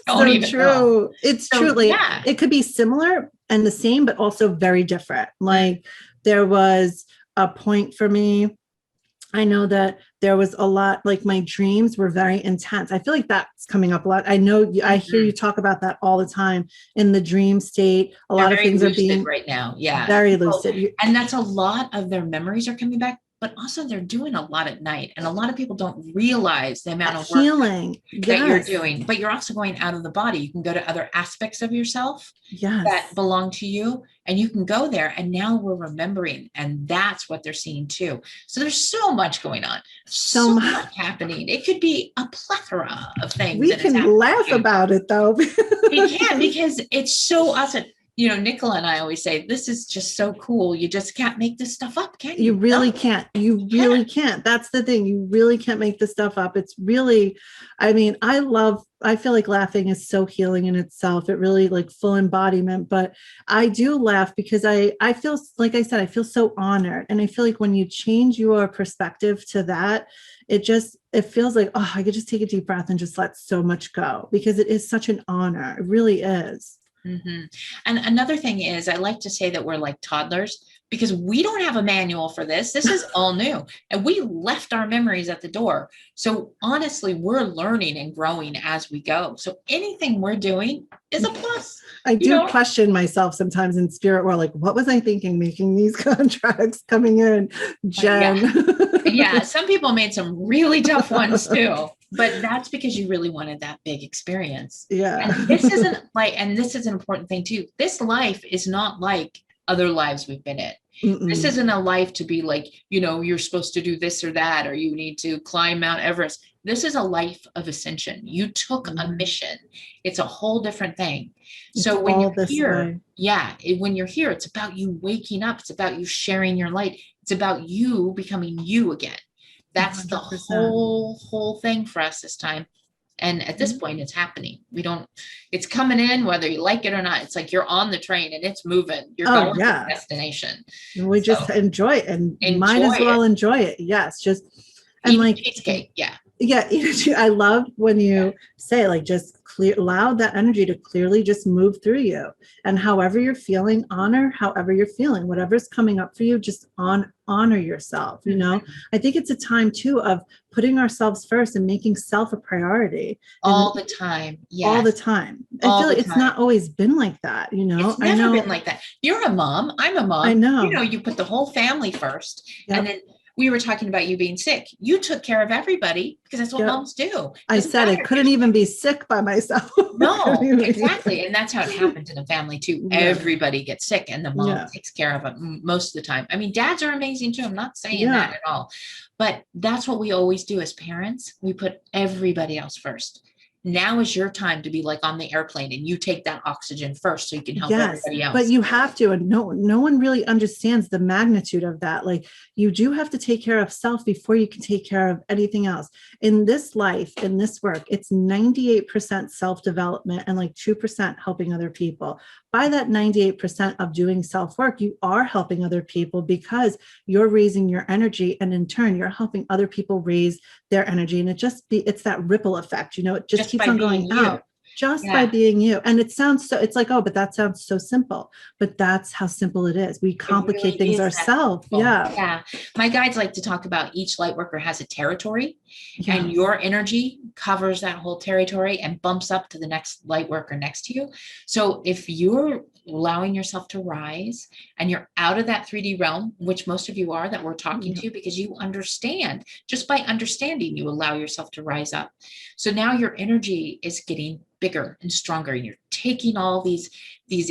So true. Know. It's so, truly, it could be similar and the same, but also very different. Like, there was a point for me, I know that there was a lot, like my dreams were very intense. I feel like that's coming up a lot. I know I hear you talk about that all the time in the dream state. A lot of things are being right now. Yeah. Very lucid. And that's a lot of their memories are coming back, but also they're doing a lot at night. And a lot of people don't realize the amount of work healing that you're doing, but you're also going out of the body. You can go to other aspects of yourself that belong to you, and you can go there. And now we're remembering, and that's what they're seeing too. So there's so much going on, so much happening. It could be a plethora of things. We can laugh about it though. We can, because it's so awesome. Nicola and I always say, this is just so cool. You just can't make this stuff up, can you? You really can't. You really can't. That's the thing. You really can't make this stuff up. It's really, I mean, I feel like laughing is so healing in itself. It really, like, full embodiment. But I do laugh because I feel, like I said, I feel so honored. And I feel like when you change your perspective to that, it feels like, oh, I could just take a deep breath and just let so much go, because it is such an honor. It really is. Mm-hmm. And another thing is, I like to say that we're like toddlers, because we don't have a manual for this. This is all new, and we left our memories at the door. So honestly, we're learning and growing as we go. So anything we're doing is a plus. I do question myself sometimes in spirit world, like, what was I thinking making these contracts coming in, Jen? Yeah, some people made some really tough ones too. But that's because you really wanted that big experience. Yeah. And this is an important thing too. This life is not like other lives we've been in. Mm-mm. This isn't a life to be like, you're supposed to do this or that, or you need to climb Mount Everest. This is a life of ascension. You took a mission. It's a whole different thing. So when you're here, when you're here, it's about you waking up. It's about you sharing your light. It's about you becoming you again. That's 100%. The whole thing for us this time. And at this point, it's happening. It's coming in, whether you like it or not. It's like you're on the train and it's moving. You're going to the destination. We just enjoy it, and might as well enjoy it. Yes. Just, and like cheesecake. Yeah. Yeah. I love when you say, like, just allow that energy to clearly just move through you, and however you're feeling, honor however you're feeling, whatever's coming up for you, just honor yourself. You know, I think it's a time too of putting ourselves first and making self a priority all the time. Yes. All the time. I feel like it's not always been like that. You know, it's never been like that. You're a mom. I'm a mom. I know. You know, you put the whole family first, and then we were talking about you being sick. You took care of everybody because that's what moms do. I said I couldn't even be sick by myself. No, exactly. And that's how it happens in a family too. Yeah. Everybody gets sick and the mom takes care of it most of the time. I mean, dads are amazing too. I'm not saying that at all, but that's what we always do as parents. We put everybody else first. Now is your time to be like on the airplane, and you take that oxygen first so you can help everybody else. But you have to, and no one really understands the magnitude of that. Like, you do have to take care of self before you can take care of anything else. In this life, in this work, it's 98% self-development and like 2% helping other people. By that 98% of doing self-work, you are helping other people because you're raising your energy, and in turn, you're helping other people raise their energy. And it's that ripple effect, you know, it just keeps on going out. Just by being you. And it's like, oh, but that sounds so simple, but that's how simple it is. We complicate things ourselves. Yeah. My guides like to talk about each light worker has a territory, and your energy covers that whole territory and bumps up to the next light worker next to you. So if you're allowing yourself to rise and you're out of that 3D realm, which most of you are, that we're talking to, because you understand, just by understanding, you allow yourself to rise up. So now your energy is getting bigger and stronger, and you're taking all these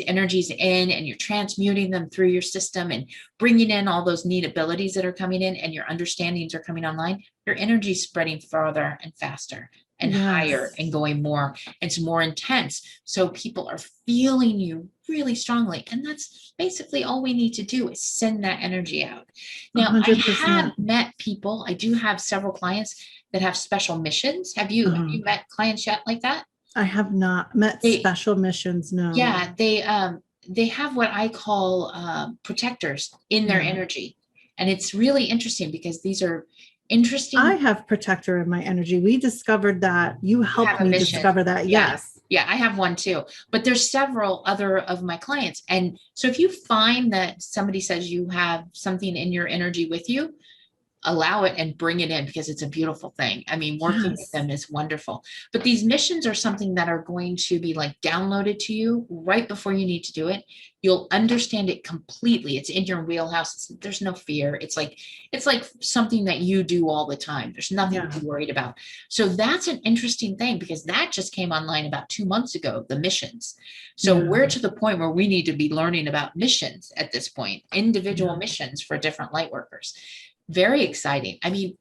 energies in, and you're transmuting them through your system and bringing in all those neat abilities that are coming in, and your understandings are coming online. Your energy is spreading farther and faster and higher and going more. It's more intense. So people are feeling you really strongly. And that's basically all we need to do, is send that energy out. Now, 100%. I have met people. I do have several clients that have special missions. Have you met clients yet like that? I have not met special missions. No. Yeah. They have what I call protectors in their energy. And it's really interesting because these are interesting. I have protector in my energy. We discovered that. You helped me discover that. Yes. Yeah, I have one too, but there's several other of my clients. And so if you find that somebody says you have something in your energy with you, allow it and bring it in, because it's a beautiful thing. I mean, working with them is wonderful. But these missions are something that are going to be like downloaded to you right before you need to do it. You'll understand it completely. It's in your wheelhouse. There's no fear. It's like something that you do all the time. There's nothing to be worried about. So that's an interesting thing, because that just came online about 2 months ago, the missions. So we're to the point where we need to be learning about missions at this point, individual missions for different light workers. Very exciting. I mean,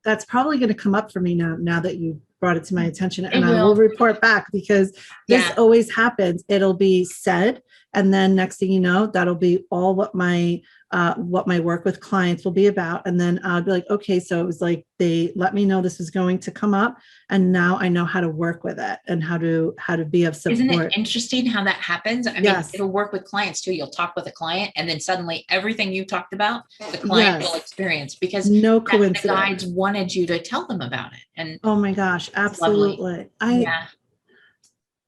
that's probably going to come up for me now that you brought it to my attention, and I will report back, because this always happens. It'll be said, and then next thing you know, that'll be all what my work with clients will be about. And then I'll be like, okay, so it was like they let me know this was going to come up, and now I know how to work with it and how to be of support. Isn't it interesting how that happens? I mean, it'll work with clients too. You'll talk with a client, and then suddenly everything you talked about, the client will experience, because no coincidence. The guides wanted you to tell them about it. And oh my gosh, absolutely.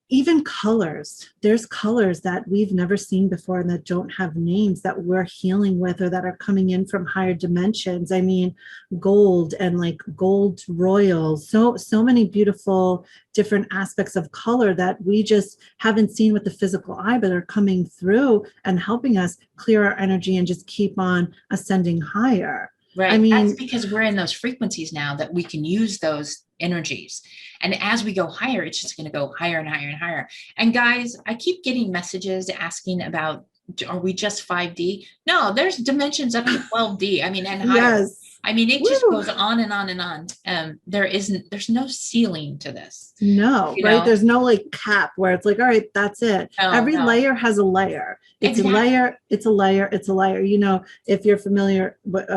Even colors, there's colors that we've never seen before and that don't have names, that we're healing with, or that are coming in from higher dimensions. I mean, gold and like gold royals, so many beautiful different aspects of color that we just haven't seen with the physical eye, but are coming through and helping us clear our energy and just keep on ascending higher. Right. I mean, that's because we're in those frequencies now that we can use those energies. And as we go higher, it's just going to go higher and higher and higher. And guys, I keep getting messages asking about, are we just 5D? No, there's dimensions up to 12D. I mean, and higher. Yes. I mean, it just goes on and on and on. There's no ceiling to this. No, right? There's no like cap where it's like, all right, that's it. Every layer has a layer. It's a layer. It's a layer. It's a layer. You know, if you're familiar with,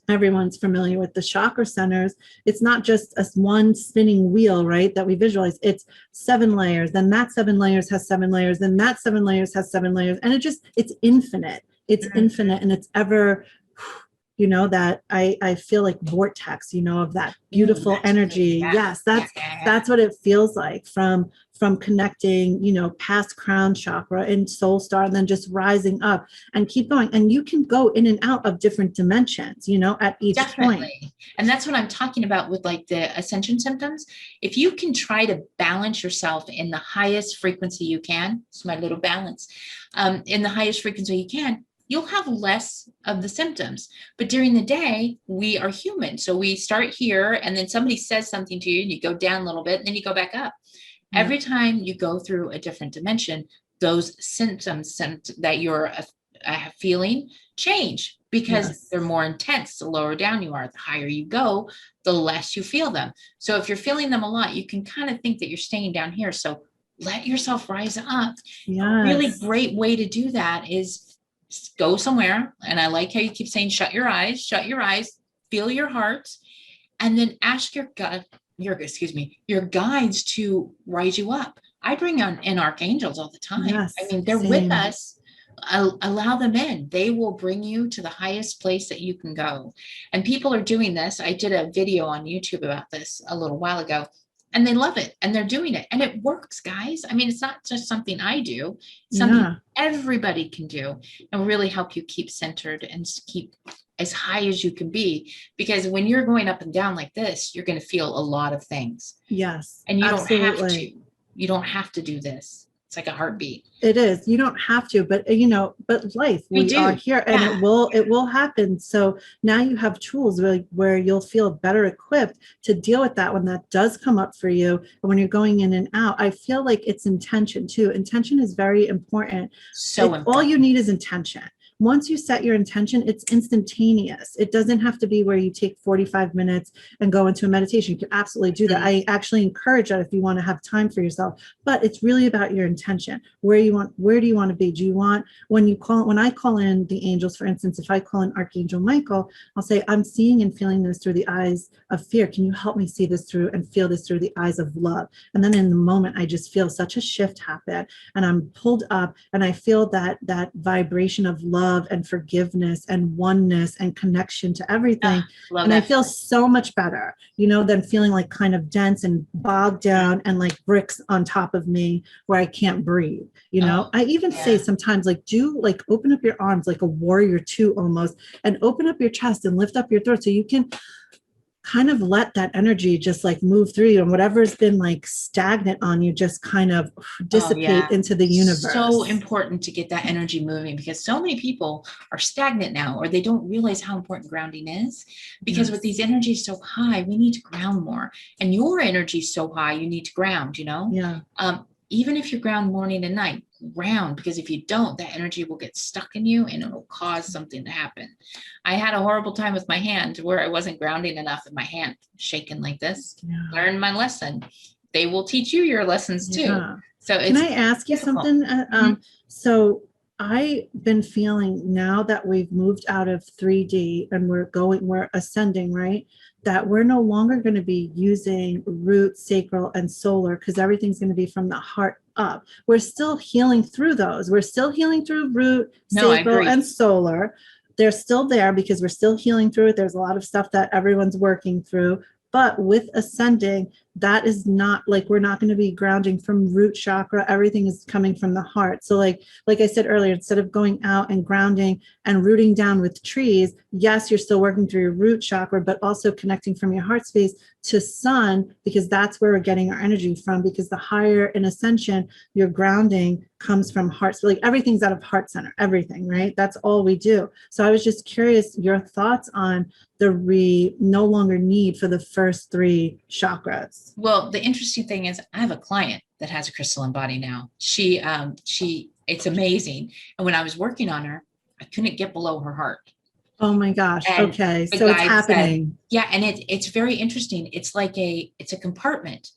everyone's familiar with the chakra centers, it's not just a one spinning wheel, right? That we visualize. It's 7 layers. Then that 7 layers has 7 layers. Then that 7 layers has 7 layers. And it's infinite. It's infinite, and it's ever, that I feel like vortex, of that beautiful energy. Yes, that's what it feels like from connecting, past crown chakra and soul star, and then just rising up and keep going. And you can go in and out of different dimensions, at each point. And that's what I'm talking about with like the ascension symptoms. If you can try to balance yourself in the highest frequency you can, it's my little balance, in the highest frequency you can, you'll have less of the symptoms. But during the day, we are human. So we start here, and then somebody says something to you, and you go down a little bit, and then you go back up. Every time you go through a different dimension, those symptoms that you're feeling change, because they're more intense. The lower down you are, the higher you go, the less you feel them. So if you're feeling them a lot, you can kind of think that you're staying down here. So let yourself rise up. A really great way to do that is go somewhere. And I like how you keep saying, shut your eyes, feel your heart, and then ask your guides to rise you up. I bring in archangels all the time. I mean, they're with us. Allow them in. They will bring you to the highest place that you can go. And people are doing this. I did a video on YouTube about this a little while ago, and they love it, and they're doing it, and it works, guys. I mean, it's not just something I do, it's something everybody can do, and really help you keep centered and keep as high as you can be. Because when you're going up and down like this, you're going to feel a lot of things. Yes. And you don't have to do this. It's like a heartbeat. It is. You don't have to, but life, we are here, and it will happen. So now you have tools where you'll feel better equipped to deal with that when that does come up for you. And when you're going in and out, I feel like it's intention too. Intention is very important. So important. All you need is intention. Once you set your intention, it's instantaneous. It doesn't have to be where you take 45 minutes and go into a meditation. You can absolutely do that. I actually encourage that if you want to have time for yourself, but it's really about your intention. Where do you want to be? Do you want, when I call in the angels, for instance, if I call in Archangel Michael, I'll say, I'm seeing and feeling this through the eyes of fear. Can you help me see this through and feel this through the eyes of love? And then in the moment, I just feel such a shift happen, and I'm pulled up, and I feel that vibration of love and forgiveness and oneness and connection to everything. And I feel so much better, than feeling like kind of dense and bogged down and like bricks on top of me where I can't breathe. I even say sometimes, open up your arms like a warrior two almost, and open up your chest and lift up your throat so you can kind of let that energy just like move through you, and whatever's been like stagnant on you just kind of dissipate into the universe. So important to get that energy moving, because so many people are stagnant now, or they don't realize how important grounding is, because with these energies so high, we need to ground more. And your energy is so high, you need to ground, even if you ground morning and night, ground, because if you don't, that energy will get stuck in you and it'll cause something to happen. I had a horrible time with my hand where I wasn't grounding enough, and my hand shaking like this. Learned my lesson. They will teach you your lessons too. So can I ask you something? So I've been feeling, now that we've moved out of 3D and we're ascending, right? That we're no longer going to be using root, sacral, and solar, because everything's going to be from the heart up. We're still healing through those. We're still healing through root, sacral, and solar. They're still there because we're still healing through it. There's a lot of stuff that everyone's working through. But with ascending, that is not like, we're not going to be grounding from root chakra. Everything is coming from the heart. So like I said earlier, instead of going out and grounding and rooting down with trees, yes, you're still working through your root chakra, but also connecting from your heart space to sun, because that's where we're getting our energy from. Because the higher in ascension, your grounding comes from heart. So like everything's out of heart center, everything, right? That's all we do. So I was just curious, your thoughts on the no longer need for the first 3 chakras. Well, the interesting thing is, I have a client that has a crystalline body now. She it's amazing. And when I was working on her, I couldn't get below her heart. Oh my gosh. And okay. So it's happening. And it's very interesting. It's like it's a compartment,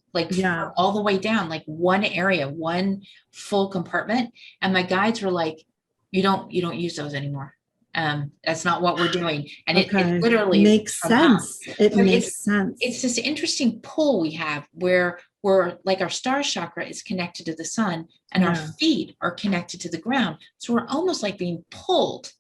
all the way down, like one area, one full compartment. And my guides were like, you don't use those anymore. That's not what we're doing. And Okay. it literally Makes from up. sense. It But makes sense. it's this interesting pull we have where we're like our star chakra is connected to the sun and our feet are connected to the ground. So we're almost like being pulled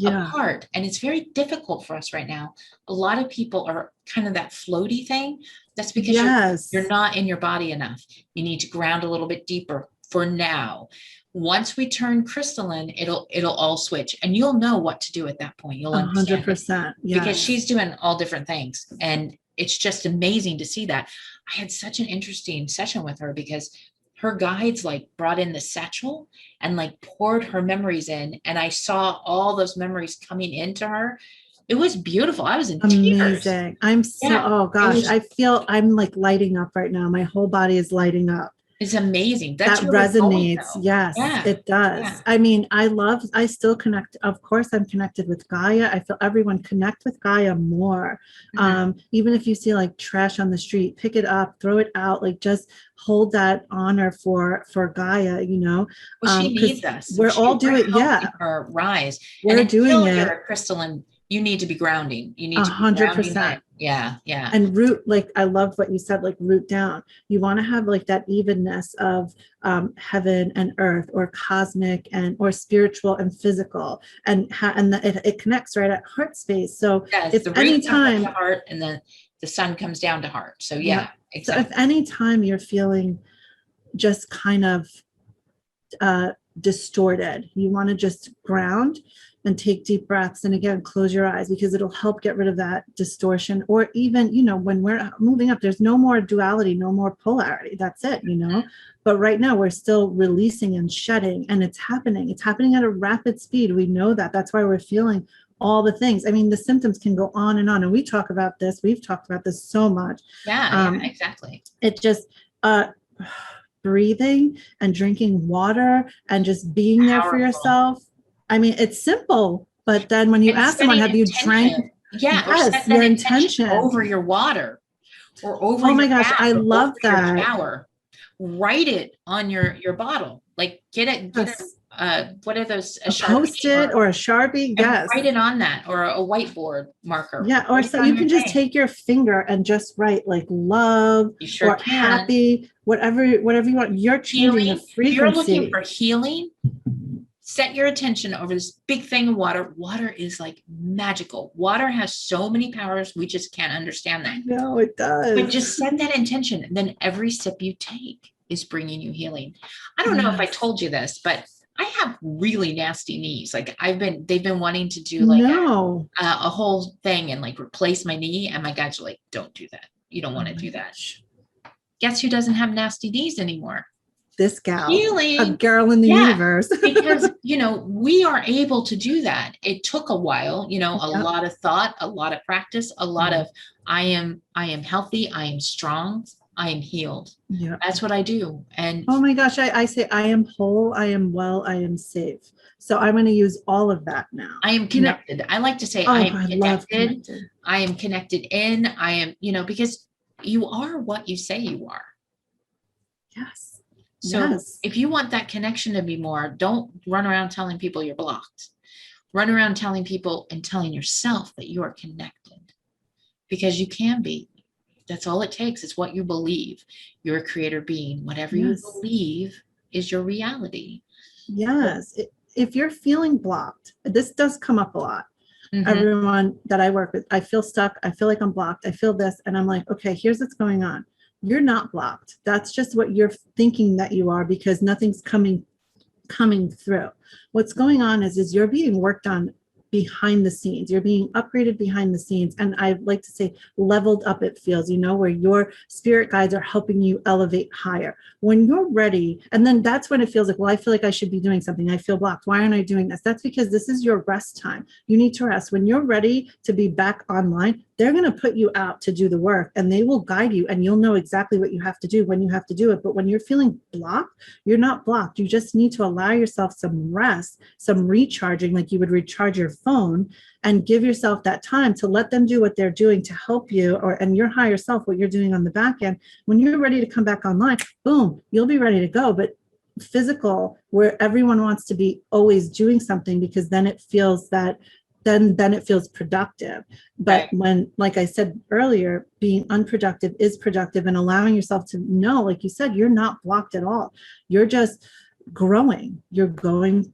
apart. And it's very difficult for us right now. A lot of people are kind of that floaty thing. That's because you're not in your body enough. You need to ground a little bit deeper for now. Once we turn crystalline, it'll all switch, and you'll know what to do at that point. You'll understand 100%. because she's doing all different things, and it's just amazing to see that. I had such an interesting session with her because her guides like brought in the satchel and like poured her memories in, and I saw all those memories coming into her. It was beautiful. I was in tears. Amazing. I'm so, oh gosh, I feel I'm like lighting up right now. My whole body is lighting up. It's amazing. That resonates. Yes, it does. I mean, I still connect. Of course, I'm connected with Gaia. I feel everyone connect with Gaia more. Even if you see like trash on the street, pick it up, throw it out, like just hold that honor for Gaia, you know. Well, she needs us. We're all doing, her rise. We're doing it. You're a crystalline. You need to be grounding. You need to be 100%. Yeah. And root, like I love what you said, like root down. You want to have like that evenness of heaven and earth, or cosmic and or spiritual and physical, and it connects right at heart space. So if anytime heart, and then the sun comes down to heart. So exactly. So if any time you're feeling just kind of distorted, you want to just ground and take deep breaths, and again close your eyes, because it'll help get rid of that distortion. Or even, you know, when we're moving up, there's no more duality, no more polarity. That's it, you know. But right now we're still releasing and shedding, and it's happening at a rapid speed. We know that. That's why we're feeling all the things. I mean, the symptoms can go on, and we've talked about this so much. Exactly. It just breathing and drinking water and just being there for yourself. I mean, it's simple, but then when you ask someone, have you drank? Yes, your intention over your water or over. Oh my gosh, I love that. Shower. Write it on your bottle. Like get it. What are those? A Post-it or a Sharpie? Yes. Write it on that, or a whiteboard marker. Yeah, or so you can just take your finger and just write like love or happy, whatever you want. You're changing the frequency. If you're looking for healing, set your attention over this big thing of water. Water is like magical. Water has so many powers. We just can't understand that. No, it does. But just set that intention. And then every sip you take is bringing you healing. I don't know if I told you this, but I have really nasty knees. Like they've been wanting to do like a whole thing and like replace my knee. And my guys are like, don't do that. You don't want to do that. Guess who doesn't have nasty knees anymore? This gal, healing. A girl in the universe. Because, you know, we are able to do that. It took a while, you know, a lot of thought, a lot of practice, a lot of I am healthy. I am strong. I am healed. Yeah. That's what I do. And oh my gosh, I say I am whole. I am well. I am safe. So I'm going to use all of that now. I am connected. You know, I like to say I am connected. I am connected in. I am, you know, because you are what you say you are. Yes. So if you want that connection to be more, don't run around telling people you're blocked. Run around telling people and telling yourself that you are connected, because you can be. That's all it takes. It's what you believe. You're a creator being. Whatever you believe is your reality. Yes. If you're feeling blocked, this does come up a lot. Everyone that I work with, I feel stuck. I feel like I'm blocked. I feel this. And I'm like, okay, here's what's going on. You're not blocked. That's just what you're thinking that you are, because nothing's coming through. What's going on is you're being worked on behind the scenes. You're being upgraded behind the scenes. And I like to say leveled up, it feels, you know, where your spirit guides are helping you elevate higher. When you're ready, and then that's when it feels like, well, I feel like I should be doing something. I feel blocked. Why aren't I doing this? That's because this is your rest time. You need to rest. When you're ready to be back online, they're going to put you out to do the work, and they will guide you, and you'll know exactly what you have to do when you have to do it. But when you're feeling blocked, you're not blocked. You just need to allow yourself some rest, some recharging, like you would recharge your phone, and give yourself that time to let them do what they're doing to help you, and your higher self, what you're doing on the back end. When you're ready to come back online, boom, you'll be ready to go. But physical, where everyone wants to be always doing something, because then it feels that then it feels productive. But when, like I said earlier, being unproductive is productive, and allowing yourself to know, like you said, you're not blocked at all. You're just growing. You're growing,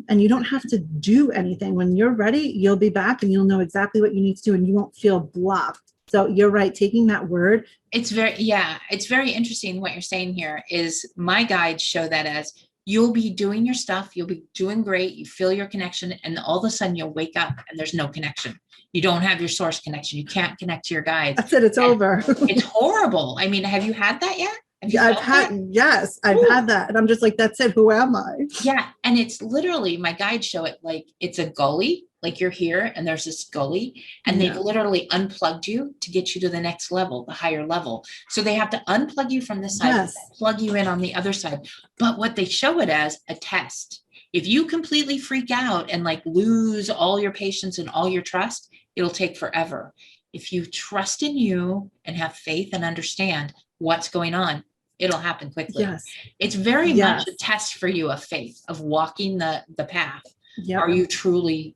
and you don't have to do anything. When you're ready, you'll be back and you'll know exactly what you need to do, and you won't feel blocked. So you're right, taking that word. It's very interesting what you're saying here. Is my guides show that as you'll be doing your stuff, you'll be doing great, you feel your connection, and all of a sudden you'll wake up and there's no connection. You don't have your source connection. You can't connect to your guides. That's it. It's over. It's horrible. I mean, have you had that yet? I've had that. And I'm just like, that's it. Who am I? Yeah. And it's literally, my guides show it like it's a gully, like you're here and there's this gully, and they've literally unplugged you to get you to the next level, the higher level. So they have to unplug you from this side, plug you in on the other side. But what they show it as a test. If you completely freak out and like lose all your patience and all your trust, it'll take forever. If you trust in you and have faith and understand what's going on, it'll happen quickly. Yes. It's very much a test for you of faith, of walking the path. Yep. Are you truly,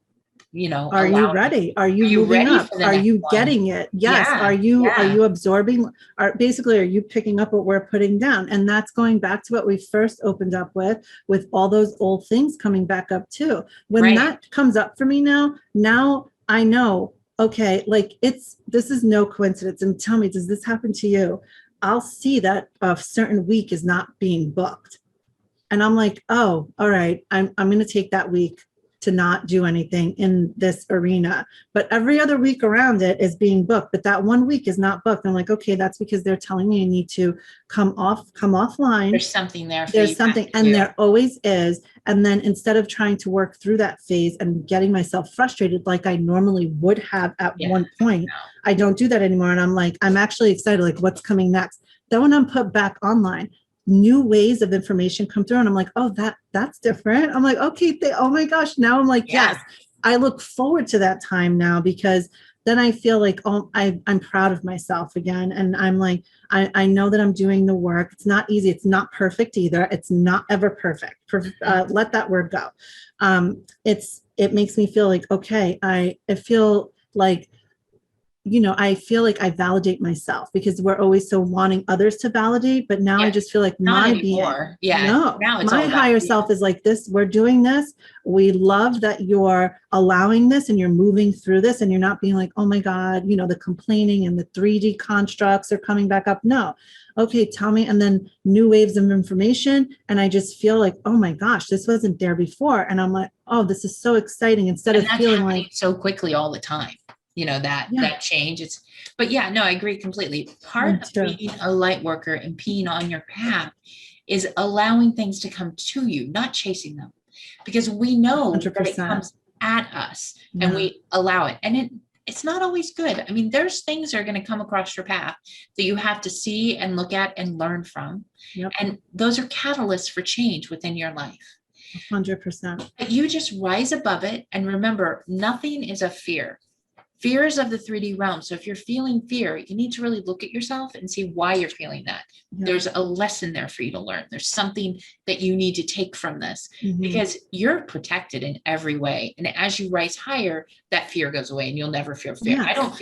are you ready? Are you moving up? Are you getting it? Yes. Yeah. Are you absorbing? Are you picking up what we're putting down? And that's going back to what we first opened up with all those old things coming back up too. When that comes up for me now I know, okay, like this is no coincidence. And tell me, does this happen to you? I'll see that a certain week is not being booked. And I'm like, oh, all right, I'm going to take that week to not do anything in this arena. But every other week around it is being booked. But that one week is not booked. I'm like, okay, that's because they're telling me I need to come offline. There's something there. There's something. And there always is. And then instead of trying to work through that phase and getting myself frustrated like I normally would have at one point, I don't do that anymore. And I'm like, I'm actually excited, like what's coming next. Then when I'm put back online, new ways of information come through and I'm like, oh, that's different. I'm like, okay, oh my gosh. Now I'm like, yes, I look forward to that time now, because then I feel like, oh, I'm proud of myself again. And I'm like, I know that I'm doing the work. It's not easy. It's not perfect either. It's not ever perfect. Let that word go. It makes me feel like, okay, I feel like, I feel like I validate myself, because we're always so wanting others to validate. But now I just feel like my higher self is like this. We're doing this. We love that you're allowing this and you're moving through this, and you're not being like, oh my God, the complaining and the 3D constructs are coming back up. No. Okay, tell me. And then new waves of information. And I just feel like, oh my gosh, this wasn't there before. And I'm like, oh, this is so exciting. Instead of feeling like so quickly all the time. That change. I agree completely. Part of being a light worker and being on your path is allowing things to come to you, not chasing them, because we know 100%. That it comes at us and we allow it. And it's not always good. I mean, there's things that are going to come across your path that you have to see and look at and learn from. Yep. And those are catalysts for change within your life. 100%. But you just rise above it. And remember, nothing is a fear. Fear is of the 3D realm. So if you're feeling fear, you need to really look at yourself and see why you're feeling that. Yeah. There's a lesson there for you to learn. There's something that you need to take from this, because you're protected in every way. And as you rise higher, that fear goes away and you'll never feel fear. I don't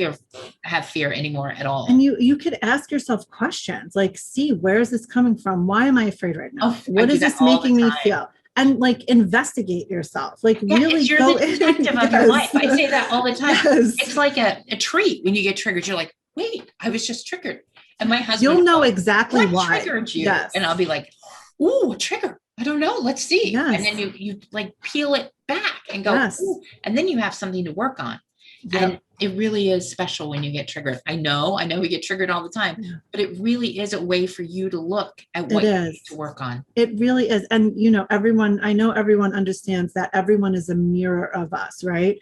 have fear anymore at all. And you could ask yourself questions like, see, where is this coming from? Why am I afraid right now? What is this making me feel? And like investigate yourself, like really you're go the detective of your life. I say that all the time. It's like a treat when you get triggered. You're like, wait, I was just triggered. And my husband, you'll know exactly why triggered you. And I'll be like, ooh, a trigger. I don't know. Let's see. And then you like peel it back and go, ooh, and then you have something to work on. And it really is special when you get triggered. I know we get triggered all the time, but it really is a way for you to look at what you need to work on. It really is. And, I know everyone understands that everyone is a mirror of us, right?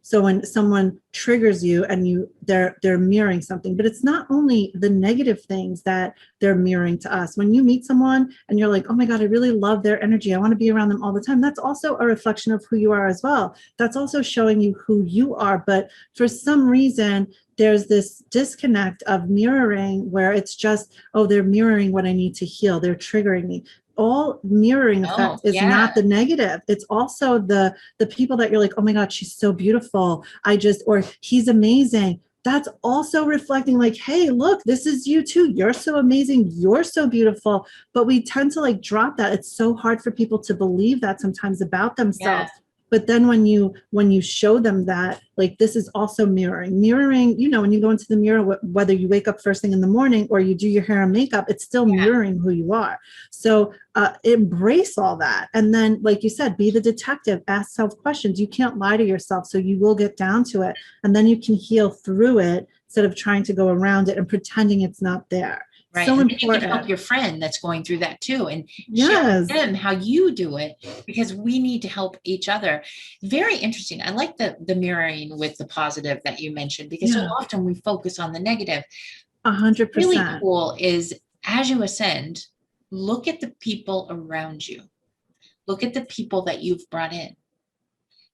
So when someone triggers you and they're mirroring something, but it's not only the negative things that they're mirroring to us. When you meet someone and you're like, oh my God, I really love their energy, I want to be around them all the time. That's also a reflection of who you are as well. That's also showing you who you are. But for some reason, there's this disconnect of mirroring where it's just, oh, they're mirroring what I need to heal. They're triggering me. all mirroring effect is not the negative. It's also the people that you're like, oh my God, she's so beautiful. Or he's amazing. That's also reflecting like, hey, look, this is you too. You're so amazing. You're so beautiful. But we tend to like drop that. It's so hard for people to believe that sometimes about themselves. Yeah. But then when you show them that, like, this is also mirroring, you know, when you go into the mirror, whether you wake up first thing in the morning or you do your hair and makeup, it's still mirroring who you are. So embrace all that. And then, like you said, be the detective, ask self questions. You can't lie to yourself. So you will get down to it. And then you can heal through it instead of trying to go around it and pretending it's not there. Right. So and important. You can help your friend that's going through that too, and share with them how you do it, because we need to help each other. Very interesting. I like the mirroring with the positive that you mentioned, because so often we focus on the negative. 100%. Really cool is, as you ascend, look at the people around you. Look at the people that you've brought in.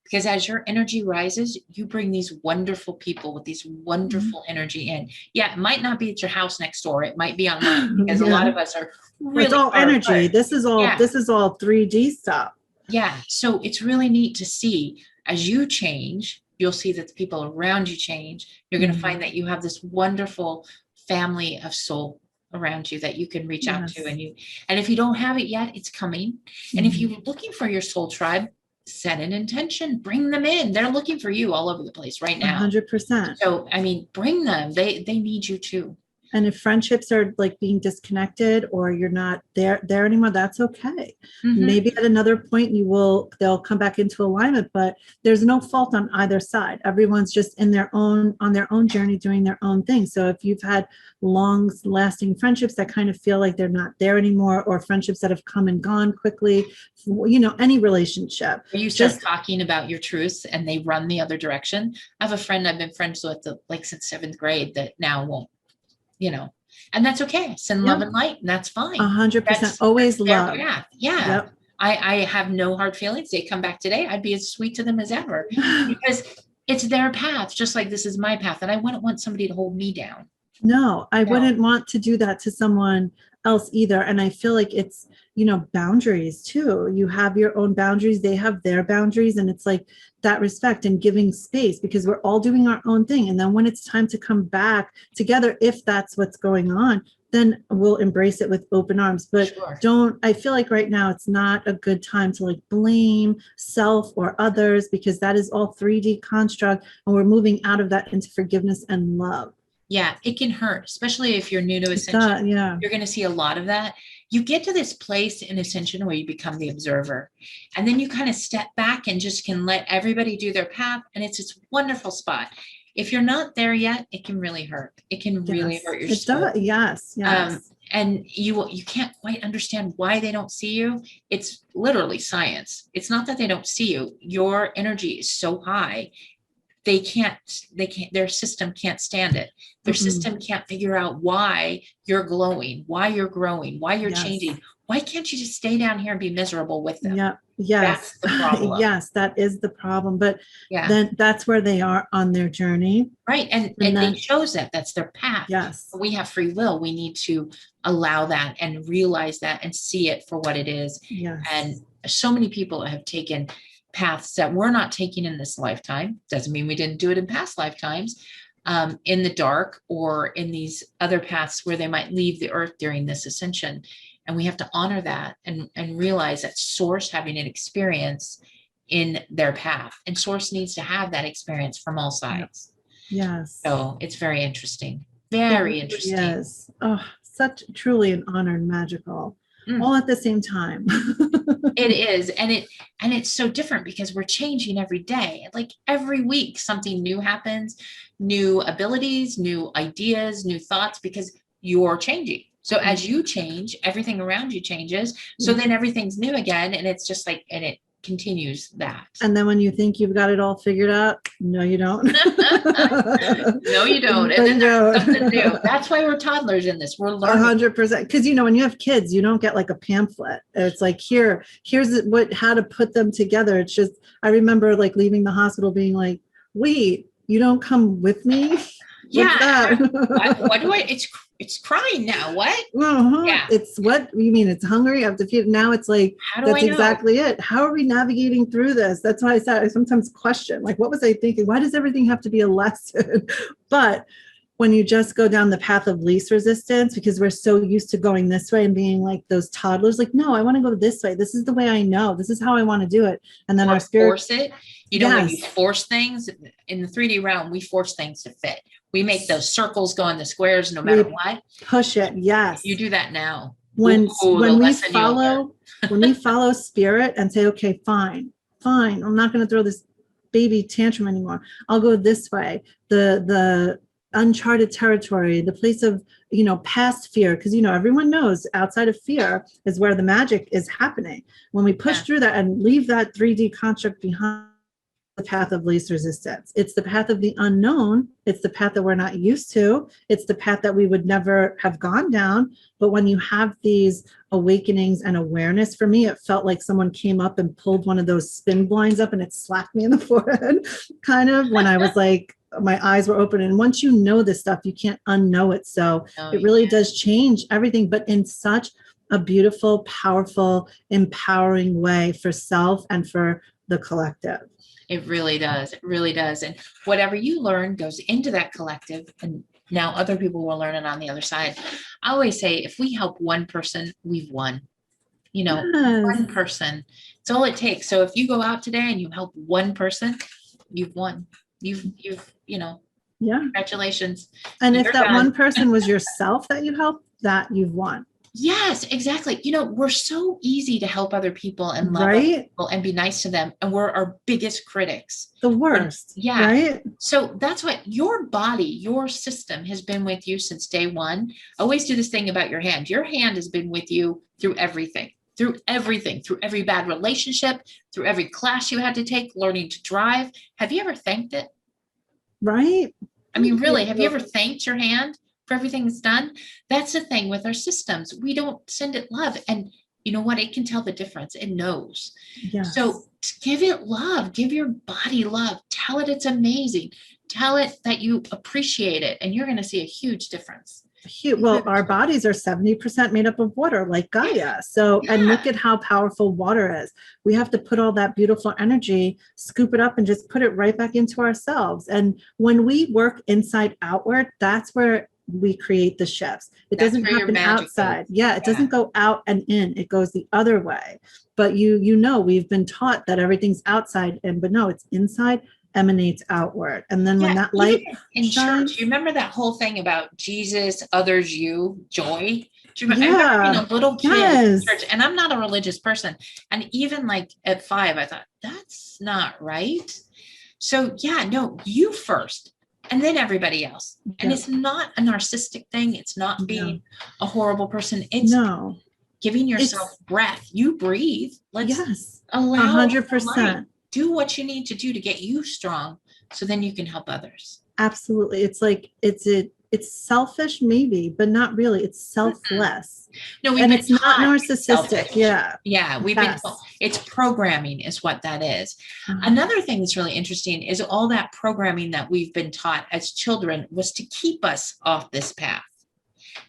Because as your energy rises, you bring these wonderful people with these wonderful energy in. Yeah, it might not be at your house next door. It might be online, because a lot of us are really, it's all energy. This is all 3D stuff. Yeah. So it's really neat to see, as you change, you'll see that the people around you change. You're going to find that you have this wonderful family of soul around you that you can reach out to. And if you don't have it yet, it's coming. And if you're looking for your soul tribe, set an intention, bring them in. They're looking for you all over the place right now. 100%. So, I mean, bring them. They need you too. And if friendships are like being disconnected or you're not there anymore, that's okay. Maybe at another point they'll come back into alignment, but there's no fault on either side. Everyone's just on their own journey, doing their own thing. So if you've had long lasting friendships that kind of feel like they're not there anymore, or friendships that have come and gone quickly, you know, any relationship. You start talking about your truths and they run the other direction. I have a friend I've been friends with since 7th grade that now won't. You know, and that's okay. Send love and light, and that's fine. 100%. Always love. Yeah. Yep. I have no hard feelings. They come back today, I'd be as sweet to them as ever, because it's their path, just like this is my path. And I wouldn't want somebody to hold me down. No, I wouldn't want to do that to someone else either. And I feel like it's, you know, boundaries too. You have your own boundaries, they have their boundaries, and it's like that respect and giving space, because we're all doing our own thing. And then when it's time to come back together, if that's what's going on, then we'll embrace it with open arms. But I feel like right now it's not a good time to like blame self or others, because that is all 3D construct, and we're moving out of that into forgiveness and love. Yeah, it can hurt, especially if you're new to Ascension. You're going to see a lot of that. You get to this place in Ascension where you become the observer, and then you kind of step back and just can let everybody do their path. And it's this wonderful spot. If you're not there yet, it can really hurt. It can really hurt your soul. Yes. And you can't quite understand why they don't see you. It's literally science. It's not that they don't see you. Your energy is so high. They can't, their system can't stand it. Their system can't figure out why you're glowing, why you're growing, why you're changing. Why can't you just stay down here and be miserable with them? That's the problem. Yes, that is the problem. But then that's where they are on their journey. Right. And it shows that's their path. Yes. We have free will. We need to allow that and realize that and see it for what it is. Yes. And so many people have taken paths that we're not taking in this lifetime. Doesn't mean we didn't do it in past lifetimes, in the dark, or in these other paths where they might leave the earth during this ascension. And we have to honor that and realize that Source having an experience in their path, and Source needs to have that experience from all sides. Yes. So it's very interesting. Very interesting. Yes. Oh, such truly an honor and magical. All at the same time. It is. And it's so different because we're changing every day. Like every week, something new happens, new abilities, new ideas, new thoughts, because you're changing. So as you change, everything around you changes. So then everything's new again. And it's just like, and it continues that. And then when you think you've got it all figured out, no, you don't. No, you don't. And then there's something new. That's why we're toddlers in this. We're learning. 100%. Because, you know, when you have kids, you don't get like a pamphlet. It's like, here's how to put them together. It's just, I remember like leaving the hospital being like, wait, you don't come with me? What's that? What do I, it's crying now. What? Yeah. It's what you mean. It's hungry. I have to feed. Now it's like, that's exactly it. How are we navigating through this? That's why I sometimes question, like, what was I thinking? Why does everything have to be a lesson? But when you just go down the path of least resistance, because we're so used to going this way and being like those toddlers, like, no, I want to go this way. This is the way I know. This is how I want to do it. And then our spirit force it. When you force things in the 3D realm, we force things to fit. We make those circles go in the squares no matter what. Push it. Yes. You do that now. When we follow spirit and say, okay, fine, I'm not going to throw this baby tantrum anymore. I'll go this way. The uncharted territory, the place of, past fear, because, everyone knows outside of fear is where the magic is happening. When we push through that and leave that 3D construct behind, the path of least resistance. It's the path of the unknown. It's the path that we're not used to. It's the path that we would never have gone down. But when you have these awakenings and awareness, for me, it felt like someone came up and pulled one of those spin blinds up and it slapped me in the forehead, kind of, when I was like, my eyes were open. And once you know this stuff, you can't unknow it. So it really does change everything, but in such a beautiful, powerful, empowering way for self and for the collective. It really does. It really does. And whatever you learn goes into that collective, and now other people will learn it on the other side. I always say, if we help one person, we've won. One person. It's all it takes. So if you go out today and you help one person, you've won. You've congratulations. And if that one person was yourself that you helped, that you've won. Yes, exactly. We're so easy to help other people and love other people and be nice to them. And we're our biggest critics. The worst. Right. So that's what your body, your system has been with you since day one. I always do this thing about your hand. Your hand has been with you through everything, through every bad relationship, through every class you had to take, learning to drive. Have you ever thanked it? Right. I mean, really, have you ever thanked your hand for everything it's done? That's the thing with our systems. We don't send it love. And you know what? It can tell the difference. It knows. Yes. So give it love. Give your body love. Tell it it's amazing. Tell it that you appreciate it. And you're going to see a huge difference. Well, our bodies are 70% made up of water, like Gaia. So, and look at how powerful water is. We have to put all that beautiful energy, scoop it up and just put it right back into ourselves. And when we work inside outward, that's where we create the shifts. It doesn't happen outside. It doesn't go out and in. It goes the other way. But we've been taught that everything's outside, but no, it's inside, emanates outward. And then when that light in shines, church, you remember that whole thing about Jesus, others, you, joy? Do you remember? I remember being a little kid in church, and I'm not a religious person. And even like at 5, I thought, that's not right. So you first. And then everybody else. And it's not a narcissistic thing. It's not being a horrible person. It's giving yourself breath. You breathe. Let's allow 100%. Do what you need to do to get you strong, so then you can help others. Absolutely. It's like, it's selfish maybe, but not really. It's selfless. No, and it's not narcissistic. Selfish. Yeah. We've been told. It's programming is what that is. Another thing that's really interesting is all that programming that we've been taught as children was to keep us off this path.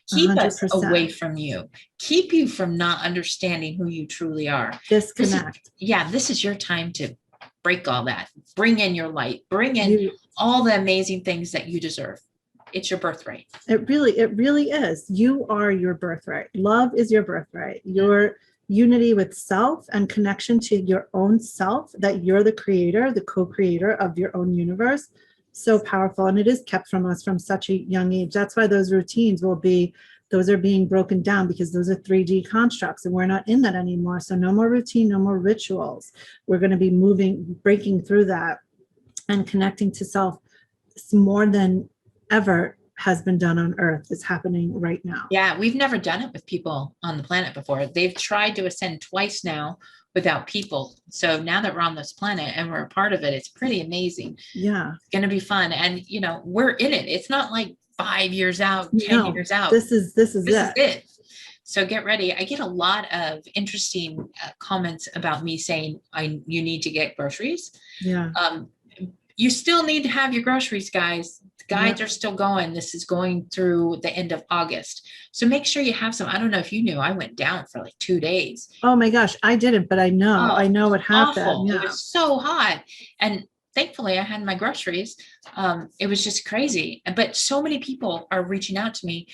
Keep 100%. Us away from you. Keep you from not understanding who you truly are. Disconnect. This is your time to break all that. Bring in your light. Bring in all the amazing things that you deserve. It's your birthright. It really is. You are your birthright. Love is your birthright. Your unity with self and connection to your own self, that you're the creator, the co-creator of your own universe. So powerful. And it is kept from us from such a young age. That's why those routines those are being broken down, because those are 3D constructs and we're not in that anymore. So no more routine, no more rituals. We're going to be breaking through that and connecting to self more than ever has been done on Earth. Is happening right now. Yeah, we've never done it with people on the planet before. They've tried to ascend twice now without people. So now that we're on this planet and we're a part of it, it's pretty amazing. Yeah. It's going to be fun. And, we're in it. It's not like 5 years out, 10 years out. This is it. So get ready. I get a lot of interesting comments about me saying you need to get groceries. Yeah. You still need to have your groceries, guys. Guides are still going. This is going through the end of August. So make sure you have some. I don't know if you knew, I went down for like 2 days. Oh my gosh, I didn't, but I know what happened. Awful. Yeah. It was so hot. And thankfully I had my groceries. It was just crazy. But so many people are reaching out to me.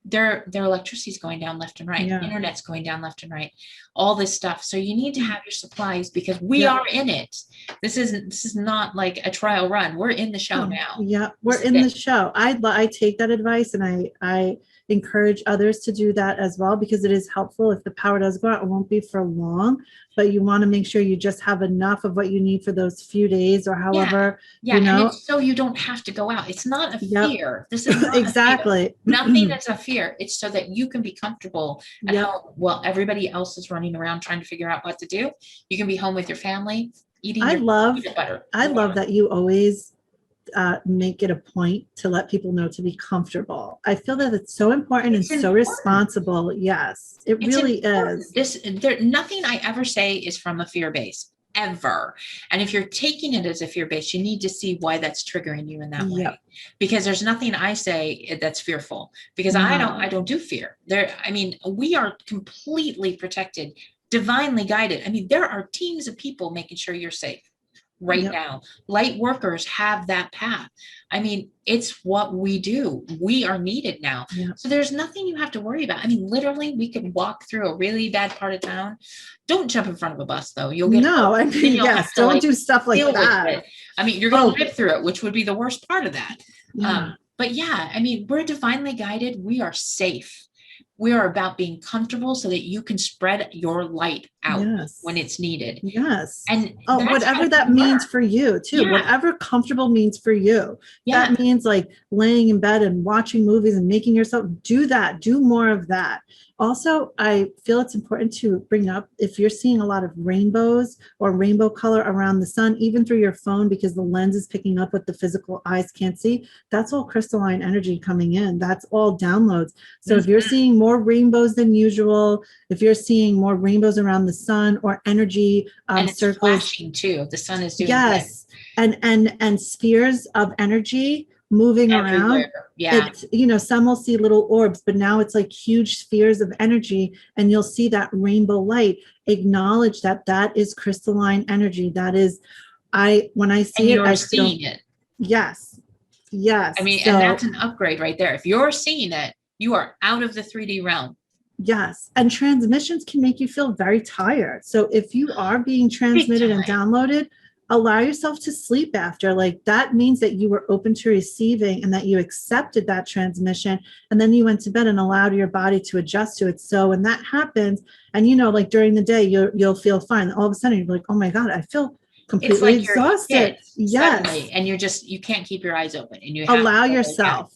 Their electricity's going down left and right. Internet's going down left and right. All this stuff. So you need to have your supplies because we are in it. This is not like a trial run. We're in the show now. Yeah, we're in the show. I take that advice, and I encourage others to do that as well, because it is helpful. If the power does go out, it won't be for long, but you want to make sure you just have enough of what you need for those few days or however, you know. And it's so you don't have to go out. It's not a fear. This is not exactly. A fear. Nothing is a fear. It's so that you can be comfortable and how well everybody else is running around trying to figure out what to do. You can be home with your family eating peanut butter. I love that you always make it a point to let people know to be comfortable. I feel that it's so important and so responsible. Yes, it's really important. Is. Nothing I ever say is from a fear base, ever. And if you're taking it as a fear base, you need to see why that's triggering you in that way. Because there's nothing I say that's fearful, because I don't do fear. We are completely protected, divinely guided. I mean, there are teams of people making sure you're safe right now. Light workers have that path. I mean, it's what we do. We are needed now. So there's nothing you have to worry about. I mean, literally, we could walk through a really bad part of town. Don't jump in front of a bus, though. You'll get hurt. I mean, don't do stuff like that. I mean, you're going to live through it, which would be the worst part of that. But yeah, I mean, we're divinely guided. We are safe. We are about being comfortable so that you can spread your light out when it's needed. And whatever that means for you too, whatever comfortable means for you. That means like laying in bed and watching movies and making yourself do more of that. Also, I feel it's important to bring up if you're seeing a lot of rainbows or rainbow color around the sun, even through your phone, because the lens is picking up what the physical eyes can't see. That's all crystalline energy coming in. That's all downloads. So if you're seeing more rainbows than usual, if you're seeing more rainbows around the sun or energy and it's circles, flashing too. The sun is doing and spheres of energy moving around. Some will see little orbs, but now it's like huge spheres of energy, and you'll see that rainbow light. Acknowledge that is crystalline energy. That is, when I see it, I'm seeing it. Yes. I mean, and that's an upgrade right there. If you're seeing it, you are out of the 3D realm. Yes. And transmissions can make you feel very tired. So if you are being transmitted and downloaded, allow yourself to sleep after. Like, that means that you were open to receiving and that you accepted that transmission, and then you went to bed and allowed your body to adjust to it. So when that happens, and like during the day you'll feel fine, all of a sudden you're like, oh my God, I feel completely exhausted. Suddenly, and you can't keep your eyes open, and you allow yourself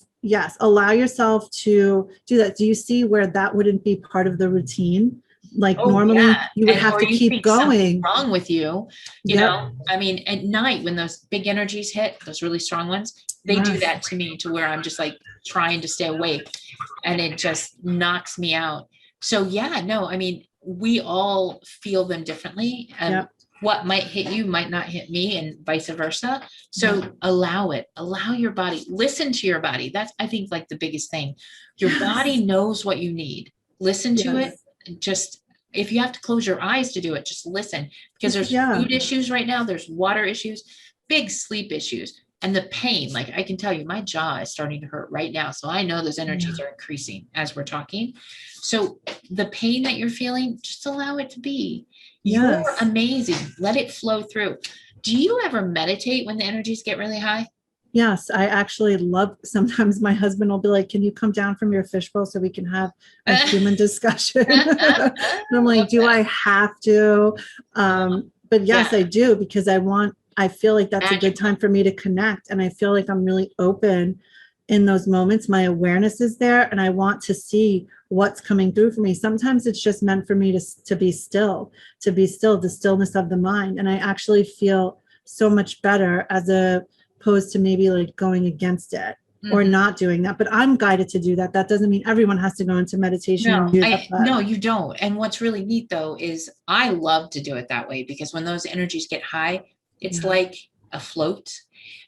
to do that. Do you see where that wouldn't be part of the routine? Like normally you would have to keep going. Wrong with you, you know. I mean, at night when those big energies hit, those really strong ones, they do that to me, to where I'm just like trying to stay awake, and it just knocks me out. So I mean, we all feel them differently, and what might hit you might not hit me, and vice versa. So allow your body, listen to your body. That's, I think, like the biggest thing. Your body knows what you need. Listen to it. Just, if you have to close your eyes to do it, just listen, because there's food issues right now. There's water issues, big sleep issues, and the pain. Like, I can tell you, my jaw is starting to hurt right now. So I know those energies are increasing as we're talking. So the pain that you're feeling, just allow it to be. You're amazing. Let it flow through. Do you ever meditate when the energies get really high? Yes, I actually love, sometimes my husband will be like, can you come down from your fishbowl so we can have a human discussion? And I'm like, do I have to? But yes, I do, because I feel like that's a good time for me to connect. And I feel like I'm really open in those moments. My awareness is there, and I want to see what's coming through for me. Sometimes it's just meant for me to be still, the stillness of the mind. And I actually feel so much better as opposed to maybe like going against it or not doing that. But I'm guided to do that. That doesn't mean everyone has to go into meditation. No, you don't. And what's really neat though, is I love to do it that way, because when those energies get high, it's like afloat.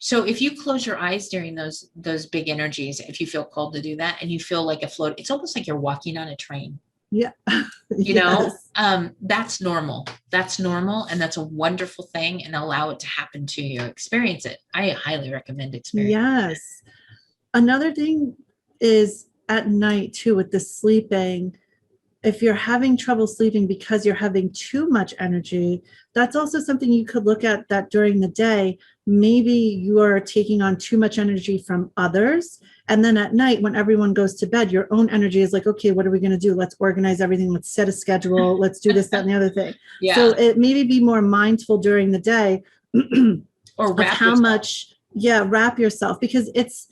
So if you close your eyes during those big energies, if you feel called to do that and you feel like afloat, it's almost like you're walking on a train. Yeah. You know, that's normal. That's normal. And that's a wonderful thing, and allow it to happen to you. Experience it. I highly recommend experiencing. Yes. Another thing is at night too, with the sleeping, if you're having trouble sleeping because you're having too much energy, that's also something you could look at, that during the day, maybe you are taking on too much energy from others. And then at night, when everyone goes to bed, your own energy is like, okay, what are we going to do? Let's organize everything. Let's set a schedule. Let's do this, that, and the other thing. Yeah. So it maybe be more mindful during the day or of how much, wrap yourself, because it's,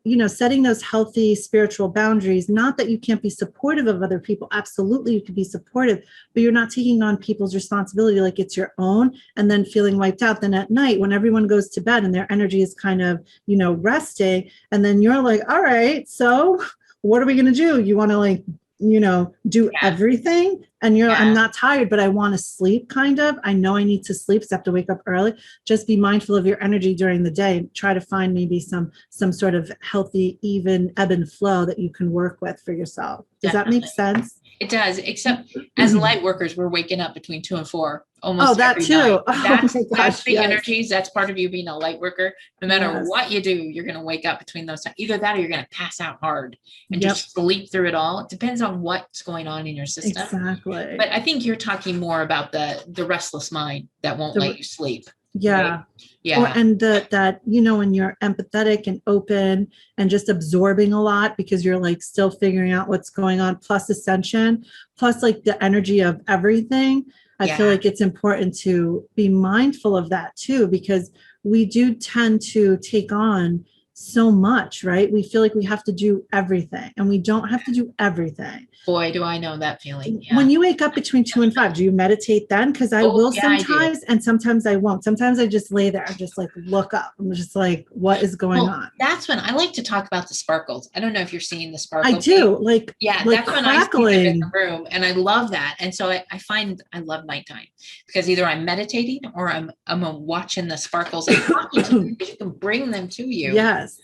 you know, setting those healthy spiritual boundaries, not that you can't be supportive of other people. Absolutely. You could be supportive, but you're not taking on people's responsibility like it's your own, and then feeling wiped out. Then at night, when everyone goes to bed and their energy is kind of, you know, resting, and then you're like, all right, so what are we going to do? You want to, like, you know, do everything, and you're, I'm not tired, but I want to sleep, kind of. I know I need to sleep, so I have to wake up early. Just be mindful of your energy during the day. Try to find maybe some sort of healthy, even ebb and flow that you can work with for yourself. Does that make sense? It does, except as light workers, we're waking up between 2 and 4 almost. Oh, that every too. Night. That's the energies. That's part of you being a light worker. No matter what you do, you're going to wake up between those times. Either that, or you're going to pass out hard and just sleep through it all. It depends on what's going on in your system. Exactly. But I think you're talking more about the restless mind that won't let you sleep. Yeah. Right? Yeah. And that, you know, when you're empathetic and open and just absorbing a lot because you're like still figuring out what's going on, plus ascension, plus like the energy of everything. I feel like it's important to be mindful of that too, because we do tend to take on so much, right? We feel like we have to do everything, and we don't have to do everything. Boy, do I know that feeling. Yeah. When you wake up between 2 and 5, do you meditate then? Because I will sometimes, and sometimes I won't. Sometimes I just lay there and just like look up. I'm just like, what is going on? That's when I like to talk about the sparkles. I don't know if you're seeing the sparkles. I do. Like, that's crackling. when I see them in the room, and I love that. And so I find I love nighttime, because either I'm meditating or I'm watching the sparkles and talking to them, because you can bring them to you. Yes.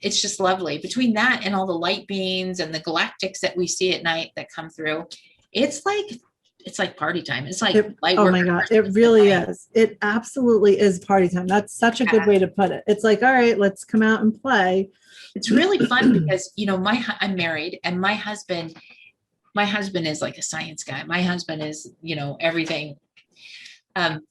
It's just lovely. Between that and all the light beams and the galactics that we see at night that come through, it's like party time. It's like light work. Oh my God, it really is. It absolutely is party time. That's such a good way to put it. It's like, all right, let's come out and play. It's really fun because, you know, I'm married, and my husband is like a science guy. My husband is, you know, everything.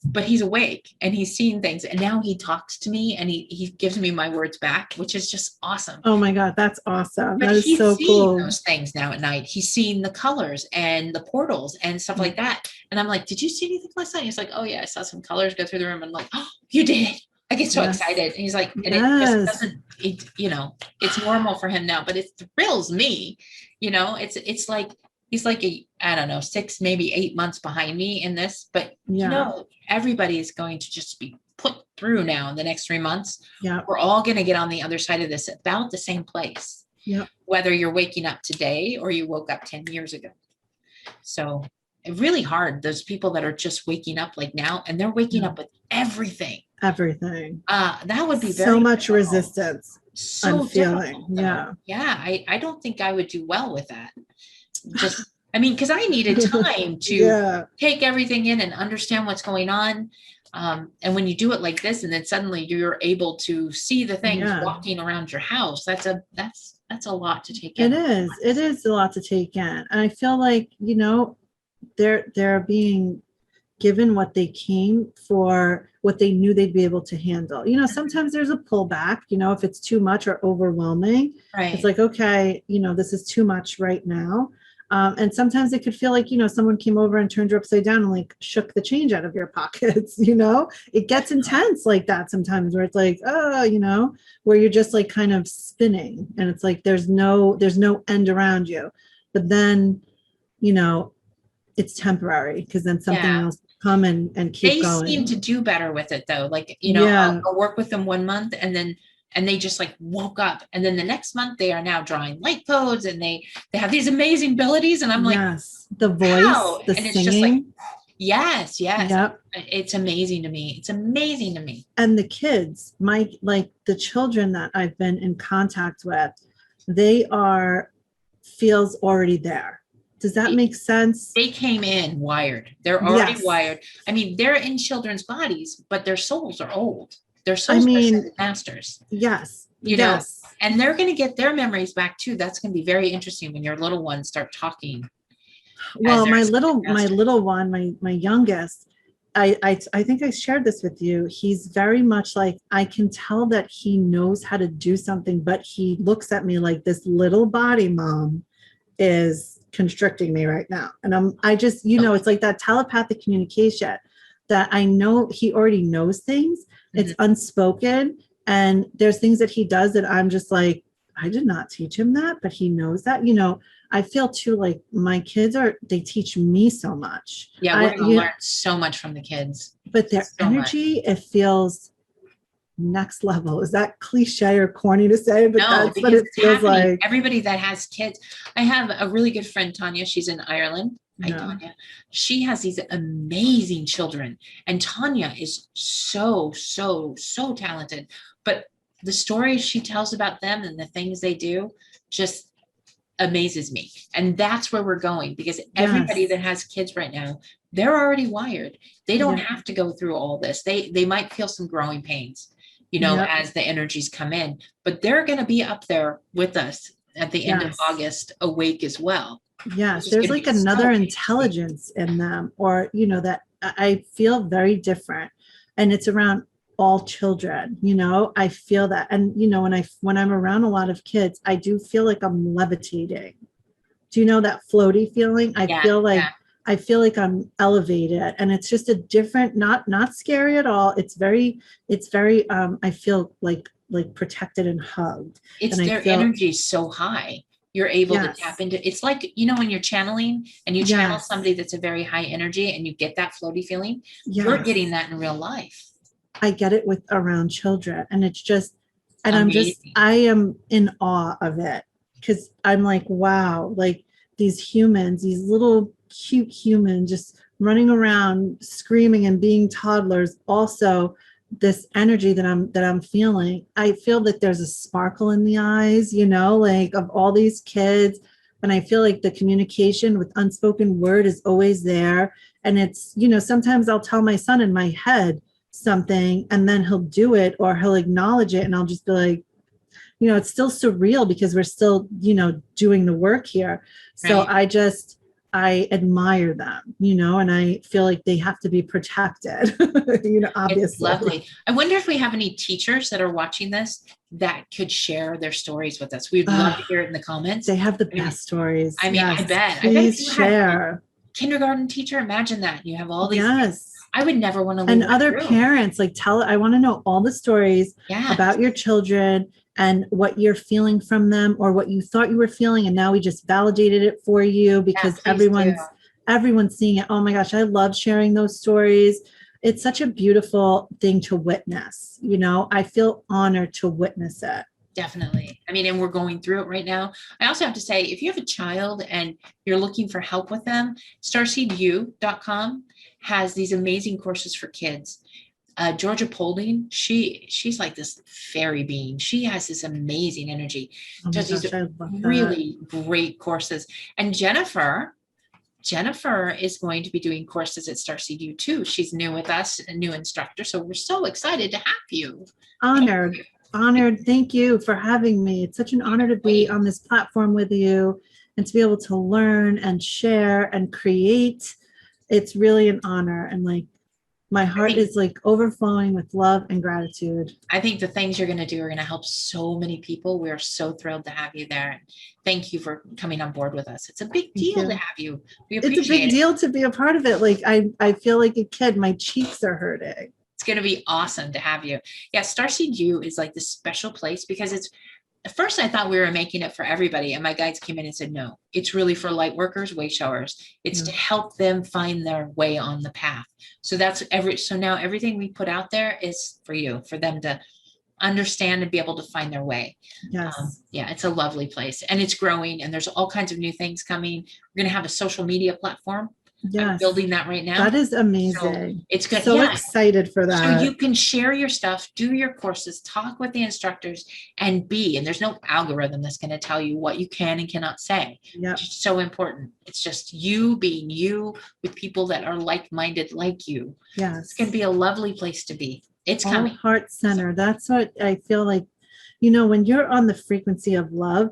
But he's awake and he's seeing things, and now he talks to me and he gives me my words back, which is just awesome. Oh my God, that's awesome. But that is so cool. Those things now at night. He's seeing the colors and the portals and stuff like that. And I'm like, did you see anything last night? He's like, oh yeah, I saw some colors go through the room. I'm like, oh, you did. I get so excited. And he's like, and it just doesn't, you know, it's normal for him now, but it thrills me. You know, it's like, he's like I don't know, 6, maybe 8 months behind me in this, but you know, everybody is going to just be put through now in the next 3 months. Yeah. We're all going to get on the other side of this about the same place. Yeah. Whether you're waking up today or you woke up 10 years ago. So it's really hard. Those people that are just waking up like now, and they're waking up with everything. Everything. That would be so much resistance. So I'm feeling. I don't think I would do well with that. Just, I mean, because I needed time to take everything in and understand what's going on. And when you do it like this, and then suddenly you're able to see the things walking around your house, that's a lot to take in. It is a lot to take in. And I feel like, you know, they're being given what they came for, what they knew they'd be able to handle. You know, sometimes there's a pullback, you know, if it's too much or overwhelming, it's like, okay, you know, this is too much right now. And sometimes it could feel like, you know, someone came over and turned you upside down and like shook the change out of your pockets, you know, it gets intense like that sometimes, where it's like, oh, you know, where you're just like kind of spinning, and it's like, there's no end around you. But then, you know, it's temporary, because then something else come and keep going. They seem to do better with it though. Like, you know, I'll work with them 1 month, and they just like woke up, and then the next month they are now drawing light codes, and they have these amazing abilities, and I'm like, the voice, the and singing. it's just like, Yes, yes. Yep. It's amazing to me. It's amazing to me. And the kids, like the children that I've been in contact with, they are feels already there. Does that They, make sense? they came in wired. They're already Yes. wired. I mean, they're in children's bodies, but their souls are old. Their I souls are mean, ascended masters, yes, you know, yes. and they're going to get their memories back too. That's going to be very interesting when your little ones start talking as Well, their ascended my master. little one, my youngest, I think I shared this with you. He's very much like, I can tell that he knows how to do something, but he looks at me like, this little body, mom, is constricting me right now. And I just, it's like that telepathic communication that I know he already knows things. It's unspoken. And there's things that he does that I'm just like, I did not teach him that, but he knows that, I feel too like my kids they teach me so much. Yeah, we're going to learn so much from the kids. But their So energy, it feels next level. Is that cliche or corny to say? But no, that's what because it it's feels happening. like. Everybody that has kids. I have a really good friend, Tanya. She's in Ireland. Hi, Yeah. Tanya. She has these amazing children. And Tanya is so, so, so talented. But the stories she tells about them and the things they do just amazes me. And that's where we're going, because everybody that has kids right now, they're already wired. They don't have to go through all this. They might feel some growing pains, as the energies come in, but they're going to be up there with us at the end of August, awake as well. Yes, there's like another intelligence in them, or that I feel very different. And it's around all children, I feel that. And when I'm around a lot of kids, I do feel like I'm levitating. Do you know that floaty feeling? I feel like I'm elevated, and it's just a different, not scary at all. It's very I feel like protected and hugged. It's and their energy is so high. You're able to tap into, it's like, when you're channeling and you channel somebody that's a very high energy and you get that floaty feeling, you're getting that in real life. I get it with around children, and it's just, and I am in awe of it, because I'm like, wow, like these humans, these little cute humans just running around screaming and being toddlers. Also, this energy that I'm feeling, I feel that there's a sparkle in the eyes, like of all these kids. And I feel like the communication with unspoken word is always there. And it's, sometimes I'll tell my son in my head something, and then he'll do it or he'll acknowledge it, and I'll just be like, it's still surreal because we're still, doing the work here. So I admire them, and I feel like they have to be protected, obviously. It's lovely. I wonder if we have any teachers that are watching this that could share their stories with us. We'd love to hear it in the comments. They have the best stories. I mean, I bet. Please share. Kindergarten teacher, imagine that. You have all these. Yes. I would never want to leave. And other parents, like I want to know all the stories about your children and what you're feeling from them, or what you thought you were feeling, and now we just validated it for you, because everyone's seeing it. Oh my gosh, I love sharing those stories. It's such a beautiful thing to witness. I feel honored to witness it. Definitely. I mean, and we're going through it right now. I also have to say, if you have a child and you're looking for help with them, starseedu.com has these amazing courses for kids. Georgia Polding, she's like this fairy being. She has this amazing energy. Does these really great courses. And Jennifer is going to be doing courses at Starseed U too. She's new with us, a new instructor. So we're so excited to have you. Honored. Thank you for having me. It's such an honor to be on this platform with you and to be able to learn and share and create. It's really an honor. And like, my heart is like overflowing with love and gratitude. I think the things you're going to do are going to help so many people. We're so thrilled to have you there. Thank you for coming on board with us. It's a big deal to have you. We appreciate it. It's a big deal to be a part of it. Like I feel like a kid. My cheeks are hurting. It's going to be awesome to have you. Yeah, Starseed U is like this special place, because it's, at first I thought we were making it for everybody, and my guides came in and said, no, it's really for light workers, way showers. It's to help them find their way on the path. So so now everything we put out there is for you, for them to understand and be able to find their way. Yes. It's a lovely place, and it's growing, and there's all kinds of new things coming. We're going to have a social media platform. I'm Yes. building that right now. That is So amazing. it's good. So Yeah. excited for that. So you can share your stuff, do your courses, talk with the instructors, and there's no algorithm that's going to tell you what you can and cannot say. Yep. It's so important. It's just you being you with people that are like-minded like you. Yes. It's going to be a lovely place to be. It's all coming. Heart center. That's what I feel like, when you're on the frequency of love,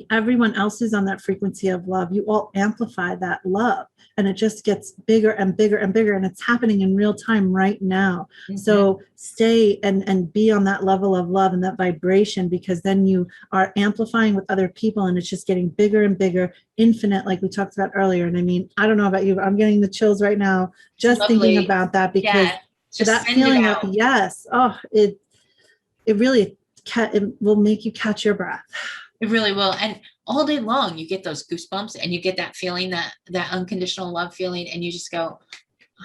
everyone else is on that frequency of love. You all amplify that love, and it just gets bigger and bigger and bigger, and it's happening in real time right now. Mm-hmm. So stay and be on that level of love and that vibration, because then you are amplifying with other people, and it's just getting bigger and bigger, infinite, like we talked about earlier. And I mean, I don't know about you, but I'm getting the chills right now just thinking about that, because that feeling of it really it will make you catch your breath. It really will. And all day long, you get those goosebumps, and you get that feeling, that unconditional love feeling. And you just go,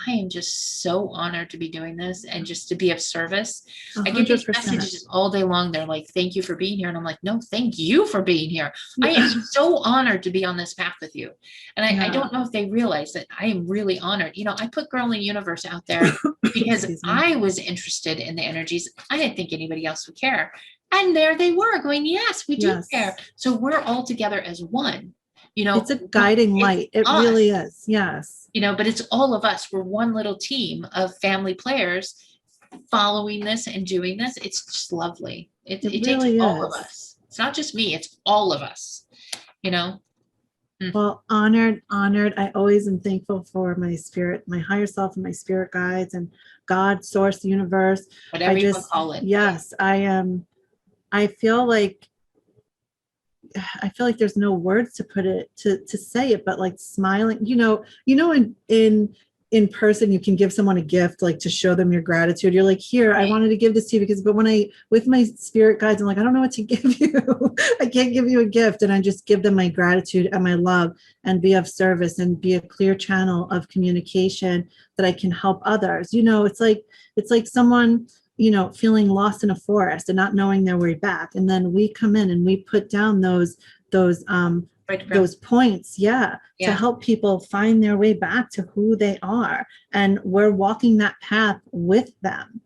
I am just so honored to be doing this and just to be of service. 100%. I get these messages all day long. They're like, thank you for being here. And I'm like, no, thank you for being here. I am so honored to be on this path with you. And I don't know if they realize that I am really honored. I put Girl in the Universe out there because I was interested in the energies. I didn't think anybody else would care. And there they were going, yes, we do care. So we're all together as one. It's a guiding light. It really is. Yes. But it's all of us. We're one little team of family players following this and doing this. It's just lovely. It really takes all of us. It's not just me. It's all of us, Well, honored. I always am thankful for my spirit, my higher self, and my spirit guides, and God, source, the universe. Whatever you call it. Yes, I am. I feel like there's no words to put it to say it, but like smiling, in person, you can give someone a gift, like to show them your gratitude. You're like, here, I wanted to give this to you but when with my spirit guides, I'm like, I don't know what to give you. I can't give you a gift. And I just give them my gratitude and my love, and be of service, and be a clear channel of communication that I can help others. It's like someone, feeling lost in a forest and not knowing their way back. And then we come in and we put down those points, to help people find their way back to who they are. And we're walking that path with them,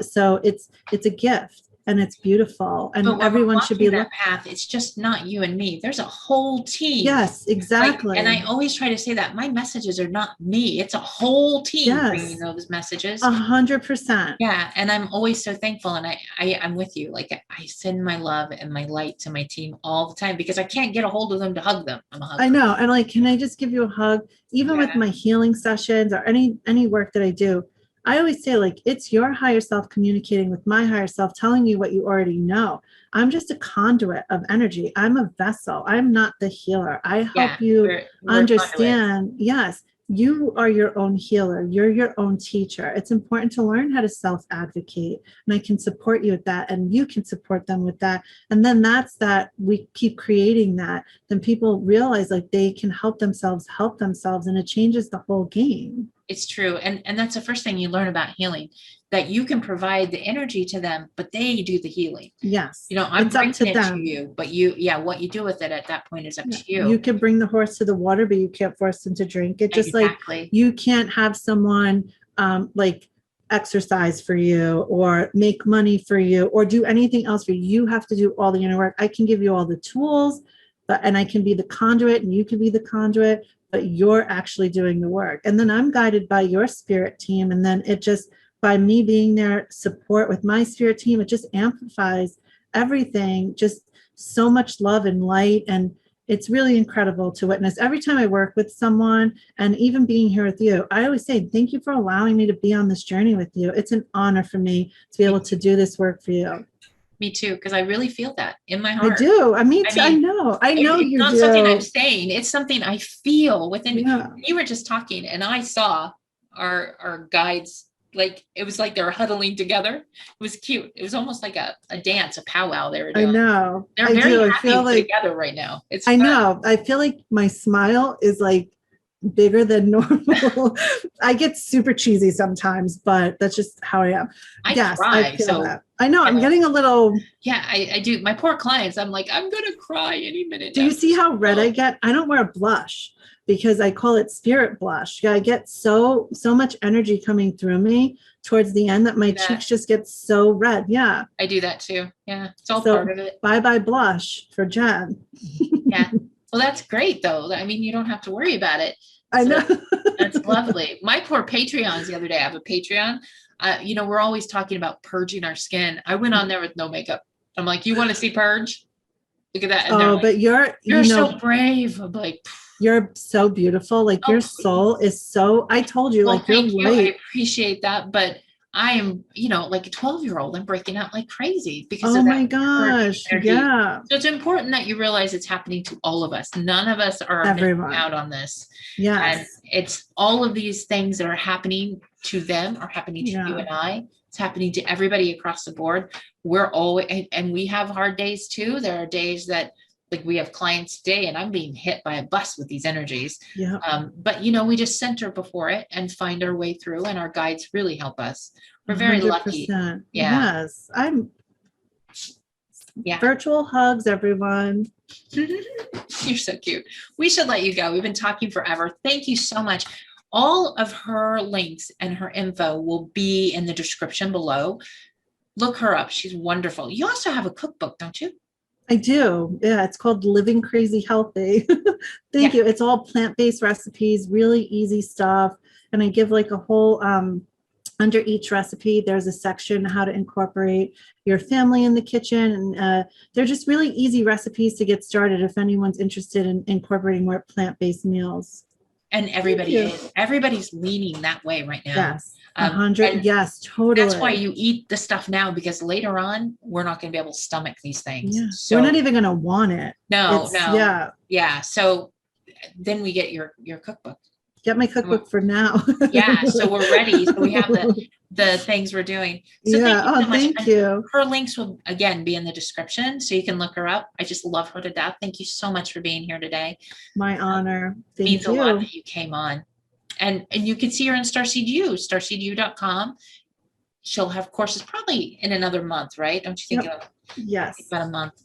so it's a gift. And it's beautiful, and everyone should be that path. It's just not you and me. There's a whole team. Yes, exactly. And I always try to say that my messages are not me. It's a whole team bringing those messages. 100%. Yeah, and I'm always so thankful. And I'm with you. Like, I send my love and my light to my team all the time, because I can't get a hold of them to hug them. I'm a hugger. I know, and like, can I just give you a hug? Even with my healing sessions or any work that I do, I always say, like, it's your higher self communicating with my higher self, telling you what you already know. I'm just a conduit of energy. I'm a vessel. I'm not the healer. I help you understand. Yes, you are your own healer. You're your own teacher. It's important to learn how to self-advocate, and I can support you with that, and you can support them with that. And then we keep creating that. Then people realize, like, they can help themselves, and it changes the whole game. It's true. And that's the first thing you learn about healing, that you can provide the energy to them, but they do the healing. Yes. I'm bringing it to you, but what you do with it at that point is up to you. You can bring the horse to the water, but you can't force them to drink it. Just like you can't have someone like exercise for you or make money for you or do anything else for you. You have to do all the inner work. I can give you all the tools, and I can be the conduit, and you can be the conduit, but you're actually doing the work. And then I'm guided by your spirit team. And then it just, by me being there, support with my spirit team, it just amplifies everything. Just so much love and light. And it's really incredible to witness. Every time I work with someone, and even being here with you, I always say, thank you for allowing me to be on this journey with you. It's an honor for me to be able to do this work for you. Me too, because I really feel that in my heart. I do. I know you do. It's not something I'm saying. It's something I feel within me. You were just talking, and I saw our guides, like, it was like they were huddling together. It was cute. It was almost like a dance, a powwow they were doing. I know. They're very happy together right now. It's fun. I know. I feel like my smile is like bigger than normal. I get super cheesy sometimes, but that's just how I am. I cry. I feel that. I know. I'm getting a little. Yeah, I do. My poor clients, I'm like, I'm going to cry any minute. Do you see how red I get? I don't wear a blush. because I call it spirit blush. Yeah, I get so much energy coming through me towards the end that my cheeks just get so red. Yeah. I do that too. Yeah. It's all part of it. Bye blush for Jen. Yeah. Well, that's great though. I mean, you don't have to worry about it. I know. That's lovely. My poor Patreons the other day, I have a Patreon. We're always talking about purging our skin. I went on there with no makeup. I'm like, you want to see purge? Look at that. And like, but you're so brave. I'm like, you're so beautiful. Like your soul is so, I told you, like, thank you. I appreciate that. But I am, like a 12-year-old, I'm breaking out like crazy because of that. Oh my gosh. Yeah. So it's important that you realize it's happening to all of us. None of us are missing out on this. Yes. And it's all of these things that are happening to them are happening to you and I. It's happening to everybody across the board. We're always, and we have hard days too. There are days that, like, we have clients today and I'm being hit by a bus with these energies. Yeah. But we just center before it and find our way through, and our guides really help us. We're very 100%. Lucky. Yeah. Yes. Virtual hugs, everyone. You're so cute. We should let you go. We've been talking forever. Thank you so much. All of her links and her info will be in the description below. Look her up. She's wonderful. You also have a cookbook, don't you? I do. Yeah, it's called Living Crazy Healthy. Thank you. It's all plant-based recipes, really easy stuff. And I give like a whole, under each recipe, there's a section how to incorporate your family in the kitchen. And they're just really easy recipes to get started if anyone's interested in incorporating more plant-based meals. And everybody's leaning that way right now. Yes. 100. Yes, totally. That's why you eat the stuff now, because later on, we're not going to be able to stomach these things. Yeah. So we're not even going to want it. No. Yeah. Yeah. So then we get your cookbook. Get my cookbook for now. Yeah. So we're ready. So we have the things we're doing. So thank you. Her links will again be in the description, so you can look her up. I just love her to death. Thank you so much for being here today. My honor. Thank you. Means a lot that you came on. And you can see her in StarseedU, starseedu.com. She'll have courses probably in another month, right? Don't you think? Yep. Yes. About a month.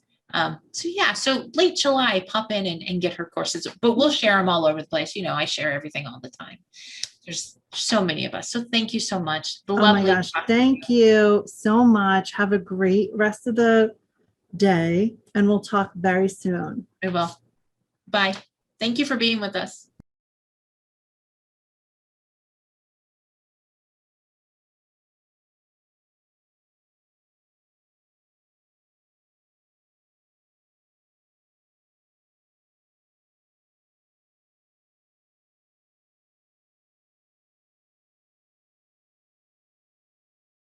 So late July, pop in and get her courses, but we'll share them all over the place. I share everything all the time. There's so many of us. So thank you so much. Oh my gosh. Thank you so much. Have a great rest of the day, and we'll talk very soon. We will. Bye. Thank you for being with us.